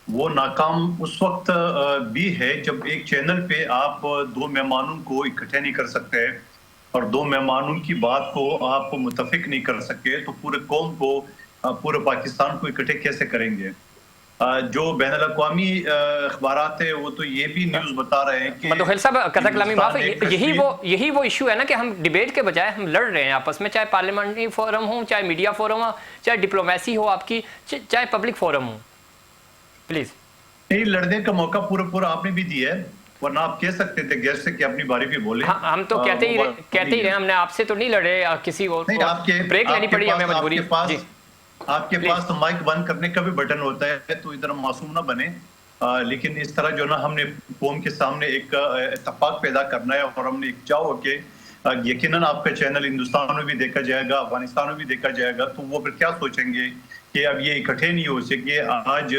वो नाकाम उस वक्त भी है जब एक चैनल पे आप दो मेहमानों को इकट्ठे नहीं कर सकते और दो मेहमानों की बात को आप मुतफिक नहीं कर सके, तो पूरे कौम को, पूरे पाकिस्तान को इकट्ठे कैसे करेंगे। जो बैनुल-अक़वामी अखबारात है वो तो ये भी न्यूज़ बता रहे हैं कि मदोखेल साहब, कथा कलामी माफ, यही वो इशू है ना कि हम डिबेट के बजाय हम लड़ रहे हैं आपस में, चाहे पार्लियामेंट्री फोरम हो, चाहे मीडिया फोरम हो, चाहे डिप्लोमेसी हो आपकी, चाहे पब्लिक फोरम हो। प्लीज नहीं, लड़ने का मौका पूरा आपने भी दिया है, वरना आप कह सकते थे गेस्ट से कि अपनी बारी पे बोले। हाँ, हम तो कहते ही रहे, हमने आपसे तो नहीं लड़े, किसी और ब्रेक लेनी पड़ी हमें मजबूरी। आपके पास तो माइक बंद करने का भी बटन होता है, तो इतना मासूम ना बने। लेकिन इस तरह जो ना हमने कौम के सामने एक इत्तेफाक पैदा करना है और हमने एक चाह के यकीनन आपका चैनल हिंदुस्तान में भी देखा जाएगा, अफगानिस्तान में भी देखा जाएगा, तो वो फिर क्या सोचेंगे कि अब ये इकट्ठे नहीं हो सके। आज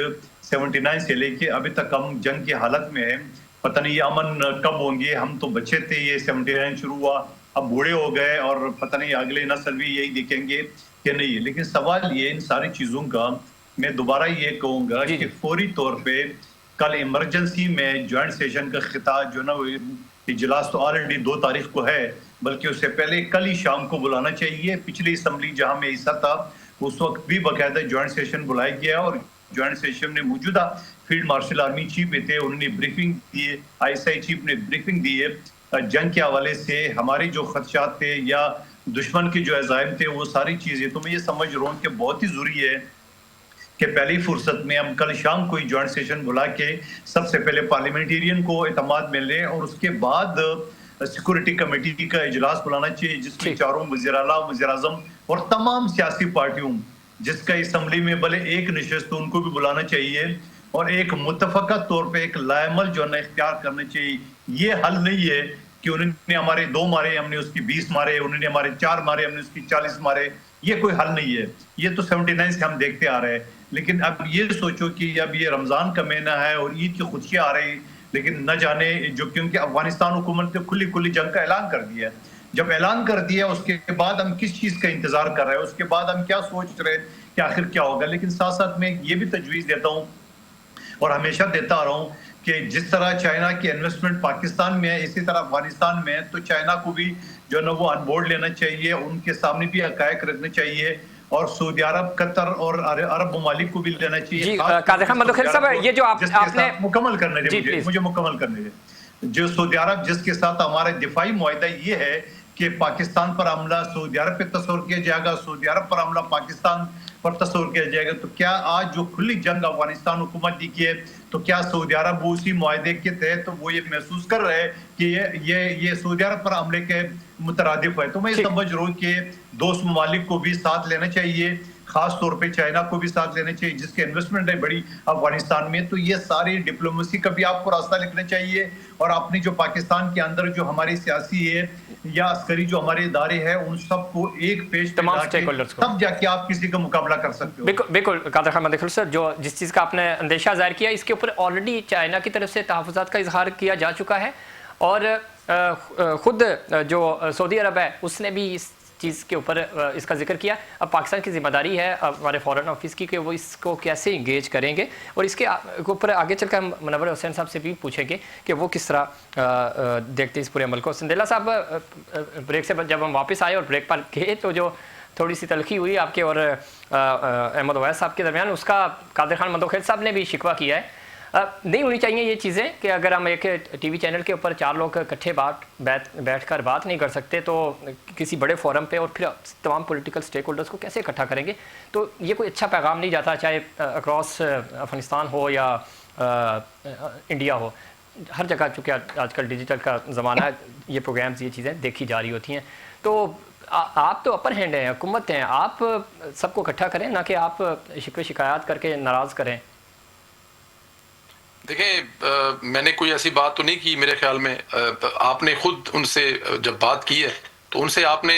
79 से लेके अभी तक हम जंग की हालत में है, पता नहीं ये अमन कब होंगे। हम तो बच्चे थे, ये 79 शुरू हुआ, अब बूढ़े हो गए और पता नहीं अगले नस्ल भी यही देखेंगे कि नहीं। लेकिन सवाल ये इन सारी चीजों का, मैं दोबारा ये कहूंगा कि फौरी तौर पे कल इमरजेंसी में ज्वाइंट सेशन का खिताब जो ना इजलास तो ऑलरेडी 2 तारीख को है, बल्कि उससे पहले कल ही शाम को बुलाना चाहिए। पिछली असम्बली जहां में हिस्सा था उस वक्त भी बाकायदा ज्वाइंट सेशन बुलाया गया और ज्वाइंट सेशन में मौजूदा फील्ड मार्शल आर्मी चीफ थे, उन्होंने ब्रीफिंग दी है, ISI चीफ ने ब्रीफिंग दी है। जंग के हवाले से हमारे जो खदशात थे या दुश्मन के जो अज़ाइम थे वो सारी चीजें, तो मैं ये समझ रहा हूँ कि बहुत ही जरूरी है कि पहली फुर्सत में हम कल शाम को ही ज्वाइंट सेशन बुला के सबसे पहले पार्लियामेंटेरियन को एतमाद मिले और उसके बाद सिक्योरिटी कमेटी का इजलास बुलाना चाहिए, जिसमें चारों वज़ीर आला, वज़ीर आज़म और तमाम सियासी पार्टियों, जिसका असम्बली में भले एक नशस्त उनको भी बुलाना चाहिए और एक मुतफ़क़ा तौर पे एक लायमल जो है इख्तियार करना चाहिए। ये हल नहीं है कि उन्होंने हमारे 2 मारे, हमने उसकी 20 मारे, उन्होंने हमारे 4 मारे, हमने उसकी 40 मारे। ये कोई हल नहीं है, ये तो 79 से हम देखते आ रहे हैं। लेकिन अब ये सोचो कि अब ये रमजान का महीना है और ईद की खुशियां आ रही, लेकिन न जाने जो, क्योंकि अफगानिस्तान हुकूमत ने खुली जंग का ऐलान कर दिया। जब ऐलान कर दिया उसके बाद हम किस चीज का इंतजार कर रहे हैं, उसके बाद हम क्या सोच रहे हैं कि आखिर क्या होगा। लेकिन साथ साथ में ये भी तजवीज देता हूँ और हमेशा देता आ रहा हूँ कि जिस तरह चाइना की इन्वेस्टमेंट पाकिस्तान में है, इसी तरह अफगानिस्तान में है, तो चाइना को भी जो है ना वो ऑनबोर्ड लेना चाहिए, उनके सामने भी हकायक रखने चाहिए और सऊदी अरब, कतर और अरब ममालिक को भी लेना चाहिए। कादिर खान मदोखेल साहब, ये जो आपने मुकम्मल करने दीजिए, मुझे मुकम्मल करने दीजिए। जो सऊदी अरब जिसके साथ हमारा दिफाई मुआहदा ये है कि पाकिस्तान पर हमला सऊदी अरब पे तस्वर किया जाएगा, सऊदी अरब पर हमला पाकिस्तान पर तस्वर किया जाएगा, तो क्या आज जो खुली जंग अफगानिस्तान हुकूमत की है, तो क्या सऊदी अरब वो उसी मुआहदे के तहत तो वो ये महसूस कर रहे हैं कि ये सऊदी अरब पर हमले के मुतरादिफ है। तो मैं ये समझ रहा हूँ कि दोस्त ममालिक को भी साथ लेना चाहिए, खास तौर पे चाइना को भी साथ लेना चाहिए जिसके इन्वेस्टमेंट है बड़ी अफगानिस्तान में। तो ये सारी डिप्लोमेसी का भी आपको रास्ता लिखना चाहिए और अपनी जो पाकिस्तान के अंदर जो हमारी सियासी है या अस्करी जो हमारे इदारे हैं उन सबको एक पेज पे तमाम लाके स्टेकहोल्डर्स को, तब जाके आप किसी का मुकाबला कर सकते हो। बिल्कुल बिल्कुल कादर खान मदखल सर, जो जिस चीज़ का आपने अंदेशा जाहिर किया इसके ऊपर ऑलरेडी चाइना की तरफ से तहफ़्फ़ुज़ात का इजहार किया जा चुका है और ख़ुद जो सऊदी अरब है उसने भी इस चीज़ के ऊपर इसका जिक्र किया। अब पाकिस्तान की जिम्मेदारी है हमारे फॉरेन ऑफिस की कि वो इसको कैसे इंगेज करेंगे और इसके ऊपर आगे चलकर हम मुनव्वर हुसैन साहब से भी पूछेंगे कि वो किस तरह देखते हैं इस पूरे अमल को। संदेला साहब, ब्रेक से जब हम वापस आए और ब्रेक पर गए तो जो थोड़ी सी तलखी हुई आपके और अहमद ओवैस साहब के दरमियान, उसका कादिर खान मंदोखेल साहब ने भी शिकवा किया है। नहीं होनी चाहिए ये चीज़ें कि अगर हम एक टीवी चैनल के ऊपर 4 लोग इकट्ठे बैठ कर बात नहीं कर सकते तो किसी बड़े फोरम पे और फिर तमाम पॉलिटिकल स्टेक होल्डर्स को कैसे इकट्ठा करेंगे। तो ये कोई अच्छा पैगाम नहीं जाता, चाहे अक्रॉस अफगानिस्तान हो या इंडिया हो। हर जगह चूँकि आजकल डिजिटल का ज़माना है, ये प्रोग्राम्स ये चीज़ें देखी जा रही होती हैं। तो आप तो अपर हैंड हैं, हुकूमत हैं, आप सबको इकट्ठा करें, ना कि आप शिकवे शिकायत करके नाराज़ करें। देखें, मैंने कोई ऐसी बात तो नहीं की। मेरे ख्याल में आपने खुद उनसे जब बात की है तो उनसे आपने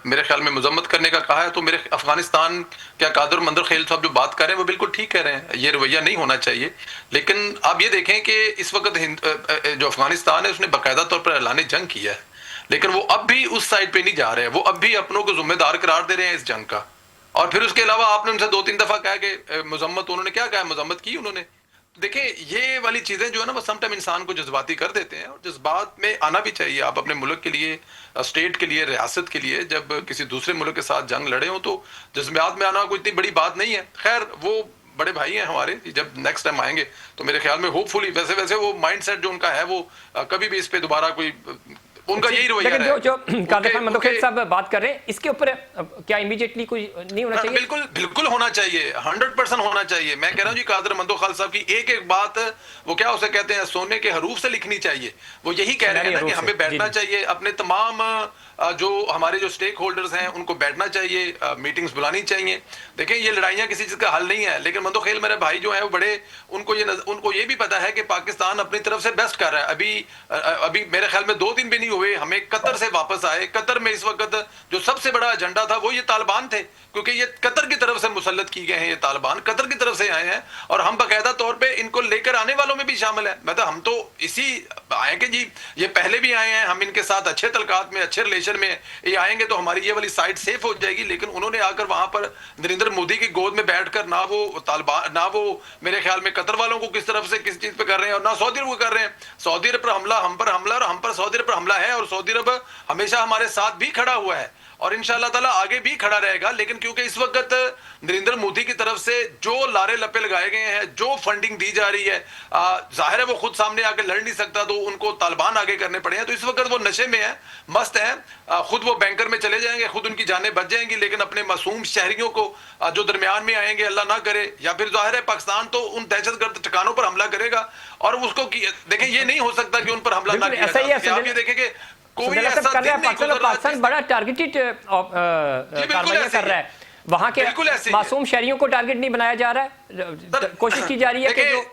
मेरे ख्याल में मजम्मत करने का कहा है। तो मेरे अफगानिस्तान क्या कादर मंदर खेल साहब जो बात कर रहे हैं वो बिल्कुल ठीक कह रहे हैं, ये रवैया नहीं होना चाहिए। लेकिन आप ये देखें कि इस वक्त जो अफगानिस्तान है उसने बाकायदा तौर पर ऐलान जंग किया है, लेकिन वो अब भी उस साइड पे नहीं जा रहे हैं। वो अब भी अपनों को जिम्मेदार करार दे रहे हैं इस जंग का। और फिर उसके अलावा आपने उनसे 2-3 दफा कहा कि मजम्मत, उन्होंने क्या कहा, मजम्मत की उन्होंने। देखिए, ये वाली चीजें जो है ना वो सम टाइम इंसान को जज्बाती कर देते हैं और जज्बात में आना भी चाहिए। आप अपने मुल्क के लिए, स्टेट के लिए, रियासत के लिए जब किसी दूसरे मुल्क के साथ जंग लड़े हो तो जज्बात में आना कोई इतनी बड़ी बात नहीं है। खैर, वो बड़े भाई हैं हमारे, जब नेक्स्ट टाइम आएंगे तो मेरे ख्याल में होपफुली वैसे वो माइंडसेट जो उनका है वो कभी भी इस पे दोबारा कोई उनका यही रवैया है। लेकिन जो कादिर खान मंदोखेल साहब बात कर रहे हैं इसके ऊपर क्या इमीडिएटली कोई नहीं होना चाहिए? बिल्कुल होना चाहिए, 100% होना चाहिए। मैं कह रहा हूँ जी, कादिर मंदोखेल साहब की एक एक बात वो क्या उसे कहते हैं, सोने के हरूफ से लिखनी चाहिए। वो यही कह रहे हैं ना कि हमें बैठना चाहिए, अपने तमाम जो हमारे जो स्टेक होल्डर्स हैं उनको बैठना चाहिए, मीटिंग्स बुलानी चाहिए। देखिए, ये लड़ाइयाँ किसी चीज का हल नहीं है, लेकिन मंदोखेल मेरे भाई जो है वो बड़े, उनको ये भी पता है कि पाकिस्तान अपनी तरफ से बेस्ट कर रहा है। अभी मेरे ख्याल में 2 दिन भी नहीं हुए हमें कतर से वापस आए। कतर में इस वक्त जो सबसे बड़ा एजेंडा था वो ये तालिबान थे, क्योंकि ये कतर की तरफ से मुसल्लत की गए हैं, ये तालिबान कतर की तरफ से आए हैं और हम बाकायदा तौर पे इनको लेकर आने वालों में भी शामिल है। मतलब हम तो इसी आए कि जी ये पहले भी आए हैं, हम इनके साथ अच्छे तलकात में, अच्छे रिलेशन में ये आएंगे तो हमारी ये वाली साइड सेफ हो जाएगी। लेकिन उन्होंने आकर वहां पर नरेंद्र मोदी की गोद में बैठकर ना वो तालिबान, ना वो मेरे ख्याल में कतर वालों को किस तरफ से किस चीज पे कर रहे हैं और ना सऊदी अरब को कर रहे हैं। सऊदी अरब पर हमला, हम पर हमला और हम पर सऊदी अरब पर हमला है और सऊदी अरब हमेशा हमारे साथ भी खड़ा हुआ है और इंशाअल्लाह ताला आगे भी खड़ा रहेगा। लेकिन क्योंकि इस वक्त नरेंद्र मोदी की तरफ से जो लारे लपे लगाए गए हैं, जो फंडिंग दी जा रही है, जाहिर है वो खुद सामने आके लड़ नहीं सकता तो उनको तालिबान आगे करने पड़े हैं। तो इस वक्त वो नशे में है, मस्त है, खुद वो बैंकर में चले जाएंगे, खुद उनकी जानें बच जाएंगी, लेकिन अपने मासूम शहरियों को जो दरमियान में आएंगे, अल्लाह ना करे, या फिर जाहिर है पाकिस्तान तो उन दहशतगर्द ठिकानों पर हमला करेगा और उसको देखें, ये नहीं हो सकता कि उन पर हमला ना किया जाए। आप ये देखें कि कोई ऐसा दिन नहीं गुजरा, पाकिस्तान बड़ा टारगेटेड कार्रवाई कर रहा है, वहां के मासूम शहरियों को टारगेट नहीं बनाया जा रहा है। कोशिश की जा रही है कि जो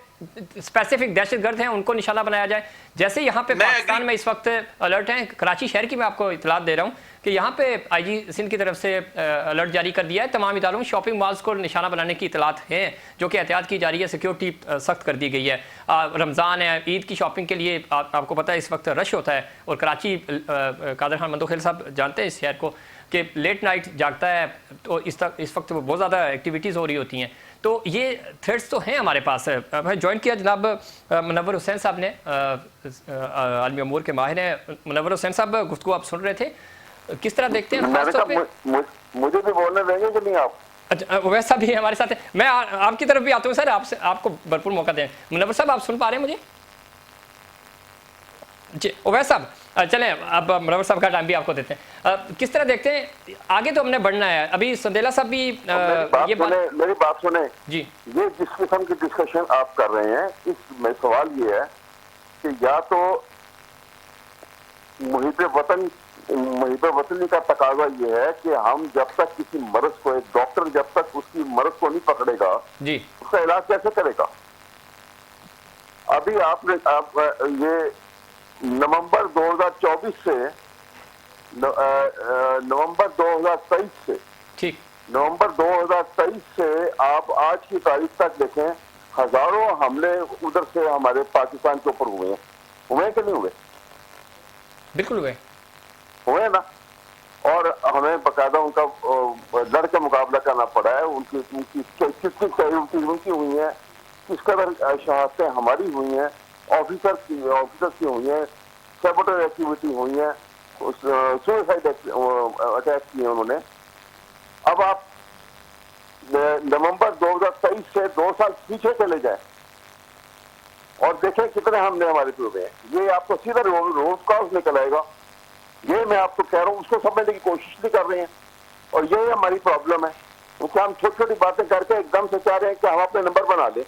स्पेसिफिक दहशतगर्द हैं उनको निशाना बनाया जाए। जैसे यहाँ पे पाकिस्तान में इस वक्त अलर्ट हैं, कराची शहर की मैं आपको इतलात दे रहा हूँ कि यहाँ पे IG सिंध की तरफ से अलर्ट जारी कर दिया है, तमाम इदारों में शॉपिंग मॉल्स को निशाना बनाने की इतलात है, जो कि एहतियात की जा रही है, सिक्योरिटी सख्त कर दी गई है। रमज़ान है, ईद की शॉपिंग के लिए आपको पता है इस वक्त रश होता है और कराची, कादिर खान मंदोखेल साहब जानते हैं इस शहर को कि लेट नाइट जागता है, तो इस वक्त बहुत ज़्यादा एक्टिविटीज़ हो रही होती हैं। तो ये थ्रेड्स तो हैं हमारे पास। ज्वाइन किया जनाब मुनव्वर हुसैन साहब ने, आलमी अमूर के माहिर हैं। मुनव्वर हुसैन साहब, गुफ्तगू आप सुन रहे थे, किस तरह देखते हैं? मुझे भी बोलने देंगे कि नहीं आप? अच्छा, वैसा भी हमारे साथ है। मैं आपकी तरफ भी आता हूँ सर, आपको भरपूर मौका दें। मुनव्वर साहब, आप सुन पा रहे हैं मुझे? जी ओवैस साहब, चलें अब मुनव्वर साहब का टाइम भी आपको देते हैं। किस तरह देखते हैं आगे? तो हमने बढ़ना है। अभी संदेला साहब भी मेरी बात सुने जी। ये जिस किस्म की डिस्कशन आप कर रहे हैं, इसमें सवाल ये है कि या तो मुहिब वतनी का तकाजा ये है कि हम जब तक किसी मर्ज को, एक डॉक्टर जब तक उसकी मर्ज को नहीं पकड़ेगा, जी उसका इलाज कैसे करेगा? अभी आप ये नवंबर 2024 से नवंबर 2023 से ठीक नवंबर 2023 से आप आज की तारीख तक देखें, हजारों हमले उधर से हमारे पाकिस्तान के ऊपर हुए हैं कि नहीं हुए? बिल्कुल हुए ना। और हमें बकायदा उनका लड़ के मुकाबला करना पड़ा है। उनकी कितनी उनकी हुई है, किस कदर शहादतें हमारी हुई हैं, ऑफिसर की हुई हैं, सैबोटेज एक्टिविटी हुई है, सुसाइड अटैक किए उन्होंने। अब आप नवंबर 2023 से 2 साल पीछे चले जाए और देखें कितने हमले हमारे पे हुए हैं। ये आपको सीधा रोज कॉज निकल आएगा। ये मैं आपको कह रहा हूँ, उसको समझने की कोशिश नहीं कर रहे हैं और यही हमारी प्रॉब्लम है। क्योंकि हम छोटी छोटी बातें करके एकदम से चाह रहे हैं कि हम अपने नंबर बना लें।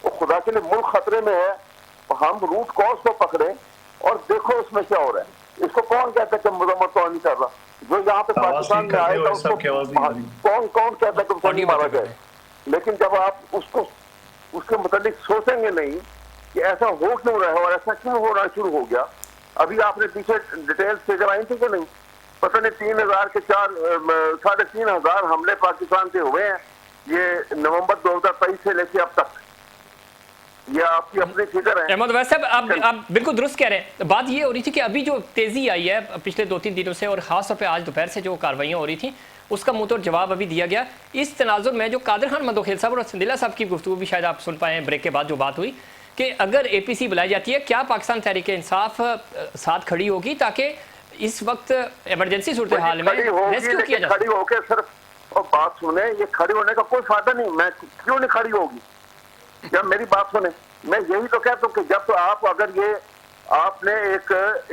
वो खुदा के लिए मुल्क खतरे में है, तो हम रूट कॉज को पकड़े और देखो उसमें क्या हो रहा है। इसको कौन कहता है कि मजम्मत तो नहीं कर रहा? जो यहाँ पे पाकिस्तान में आएगा उसको कौन कहता है कि उसको नहीं मारा जाए? लेकिन जब आप उसके मुतालिक सोचेंगे नहीं कि ऐसा हो क्यों रहा है और ऐसा क्यों होना शुरू हो गया। अभी आपने पीछे डिटेल्स फिगर आई थी कि नहीं? पता नहीं 3,000 के 3,500 हमले पाकिस्तान से हुए हैं ये नवंबर 2023 से लेके अब तक। ये आपकी अपनी फिगर है। अहमद वैसे आप बिल्कुल दुरुस्त कह रहे हैं। बात ये हो रही थी कि अभी जो तेजी आई है पिछले 2-3 दिनों से और खास तौर पे आज दोपहर से जो कार्रवाइयाँ हो रही थी उसका मुंहतोड़ जवाब अभी दिया गया। इस तनाजुर में जो कादर खान मंदोखेल साहब और संदिला साहब की गुफ्तगू भी शायद आप सुन पाए हैं ब्रेक के बाद, जो बात हुई कि अगर APC बुलाई जाती है, क्या पाकिस्तान तहरीक इंसाफ साथ खड़ी होगी ताकि इस वक्त इमरजेंसी सूरत हाल में रेस्क्यू किया जाए? खड़ी होकर सिर्फ और बात सुने, ये खड़ी होने का कोई फायदा नहीं। मैं क्यों नहीं खड़ी होगी? जब मेरी बात सुने, मैं यही तो कहता हूँ कि जब तो आप अगर ये आपने एक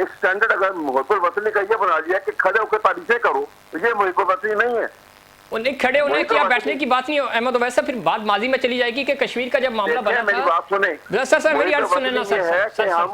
स्टैंडर्ड अगर मुहिब्बुल वतनी का ये बना लिया कि खड़े होकर तारीफें करो, तो ये मुहिब्बुल वतनी नहीं है। उन्हें खड़े होने की या बैठने की बात नहीं हो अहमद वैसा, फिर बात माजी में चली जाएगी कि कश्मीर का जब मामला बना था। मेरी बात सुने सर मेरी अर्ज सुने ना सर,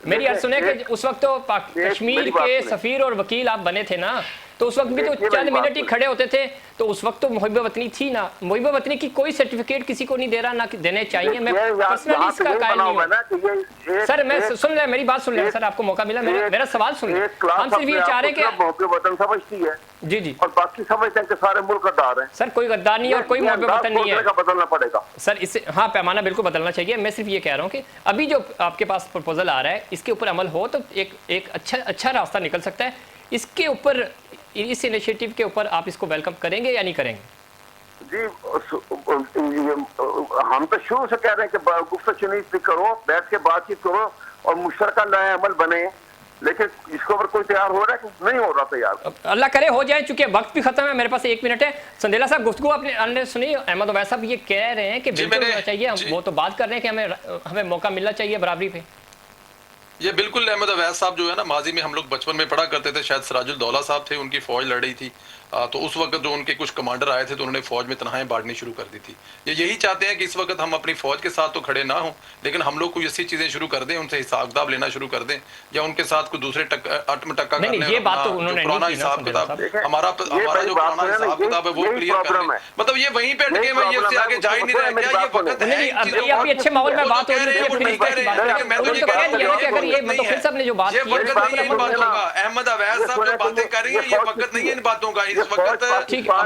मेरी अर्ज सुने कि उस वक्त तो कश्मीर के सफीर और वकील आप बने थे ना, तो उस वक्त भी तो चंद मिनट ही खड़े होते थे, तो उस वक्त तो मुहिब वतनी थी ना। मुहिब वतनी की कोई सर्टिफिकेट किसी को नहीं दे रहा, ना देने चाहिए। मैं पर्सनली इसका कायल नहीं हूं सर। मैं सुन रहे, मेरी बात सुन रहे सर, आपको मौका मिला, मेरा सवाल सुन रहे। हम सिर्फ ये चाह रहे हैं कि वतन समझती है जी और बाकी समझते हैं कि सारे मुल्क गद्दार हैं। सर कोई गद्दार नहीं और कोई मुहिब वतन नहीं है। बदलना पड़ेगा सर इससे, हाँ पैमाना बिल्कुल बदलना चाहिए। मैं सिर्फ ये कह रहा हूँ कि अभी जो आपके पास प्रपोजल आ रहा है इसके ऊपर अमल हो तो एक अच्छा रास्ता निकल सकता है। इसके ऊपर, इस इनिशिएटिव के ऊपर आप इसको वेलकम करेंगे या नहीं करेंगे? जी हम तो शुरू से कह रहे हैं कि गुफ्तगू भी करो, बैठ के बातचीत करो और मुश्तरका नया अमल बने, लेकिन इसके ऊपर कोई तैयार हो रहा है कि नहीं हो रहा तैयार? अल्लाह करे हो जाए, चूंकि वक्त भी खत्म है, मेरे पास 1 मिनट है। संदेला साहब गुफ्तगू आपने सुनी? अहमद ओवैस साहब ये कह रहे हैं कि बिल्कुल होना चाहिए, हम वो तो बात कर रहे हैं कि हमें मौका मिलना चाहिए बराबरी पे। ये बिल्कुल अहमद अवैस साहब जो है ना, माजी में हम लोग बचपन में पढ़ा करते थे, शायद सिराजुल दौला साहब थे, उनकी फौज लड़ रही थी, तो उस वक्त जो उनके कुछ कमांडर आए थे तो उन्होंने फौज में तनहाएं बांटनी शुरू कर दी थी। ये यही चाहते हैं कि इस वक्त हम अपनी फौज के साथ तो खड़े ना हों, लेकिन हम लोग कोई ऐसी चीजें शुरू कर दें, उनसे हिसाब किताब लेना शुरू कर दें, या उनके साथ कोई दूसरे अटमटक्का करने, ये बात तो उन्होंने पुराना हिसाब किताब, हमारा जो पुराना हिसाब किताब है वो क्लियर कर दें। मतलब ये वहीं पे अटके हुए, ये आगे जा ही नहीं रहा। क्या ये वक्त है? अभी अच्छे माहौल में बात हो रही है, मैं तो ये कह रहा हूं अगर ये नहीं है, जो बात ये वक्त नहीं है इन बातों का। अहमद अवैस साहब जो बातें कर रही है, ये वक्त नहीं है इन बातों का। इस वक्त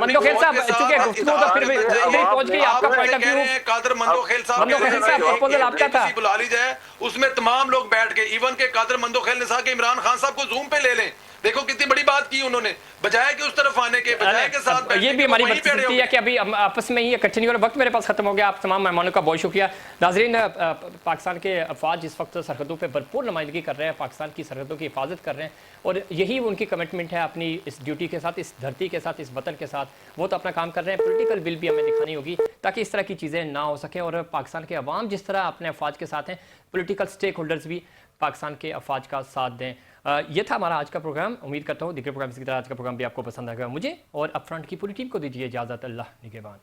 मंदोखेल साहब चूंकि गुफ्तगू तो फिर भी पहुंच गई, आपका point of view. Qadir Mandokhel साहब प्रपोजल आपका था, बुला ली जाए, उसमें तमाम लोग बैठ के, इवन के कादर मंदोखेल ने कहा कि इमरान खान साहब को जूम पे ले लें। देखो कितनी बड़ी बात की उन्होंने, बजाय कि उस तरफ आने के, बजाय के साथ ये भी हमारी बदकिस्मती है कि अभी हम आपस में ही इकट्ठे नहीं हो रहे। वक्त मेरे पास खत्म हो गया। आप तमाम मेहमानों का बहुत शुक्रिया। नाजरीन, पाकिस्तान के अफवाज इस वक्त सरहदों पे भरपूर नुमाइंदगी कर रहे हैं, पाकिस्तान की सरहदों की हिफाजत कर रहे हैं और यही उनकी कमिटमेंट है अपनी इस ड्यूटी के साथ, इस धरती के साथ, इस वतन के साथ। वो तो अपना काम कर रहे हैं, पॉलिटिकल विल भी हमें दिखानी होगी ताकि इस तरह की चीज़ें ना हो सकें। और पाकिस्तान के अवाम जिस तरह अपने अफवाज के साथ हैं, पॉलिटिकल स्टेक होल्डर्स भी पाकिस्तान के अफवाज का साथ दें। ये था हमारा आज का प्रोग्राम। उम्मीद करता हूँ दिगर प्रोग्राम की तरह आज का प्रोग्राम भी आपको पसंद आएगा। मुझे और अपफ्रंट की पूरी टीम को दीजिए इजाज़त। अल्लाह निगहबान।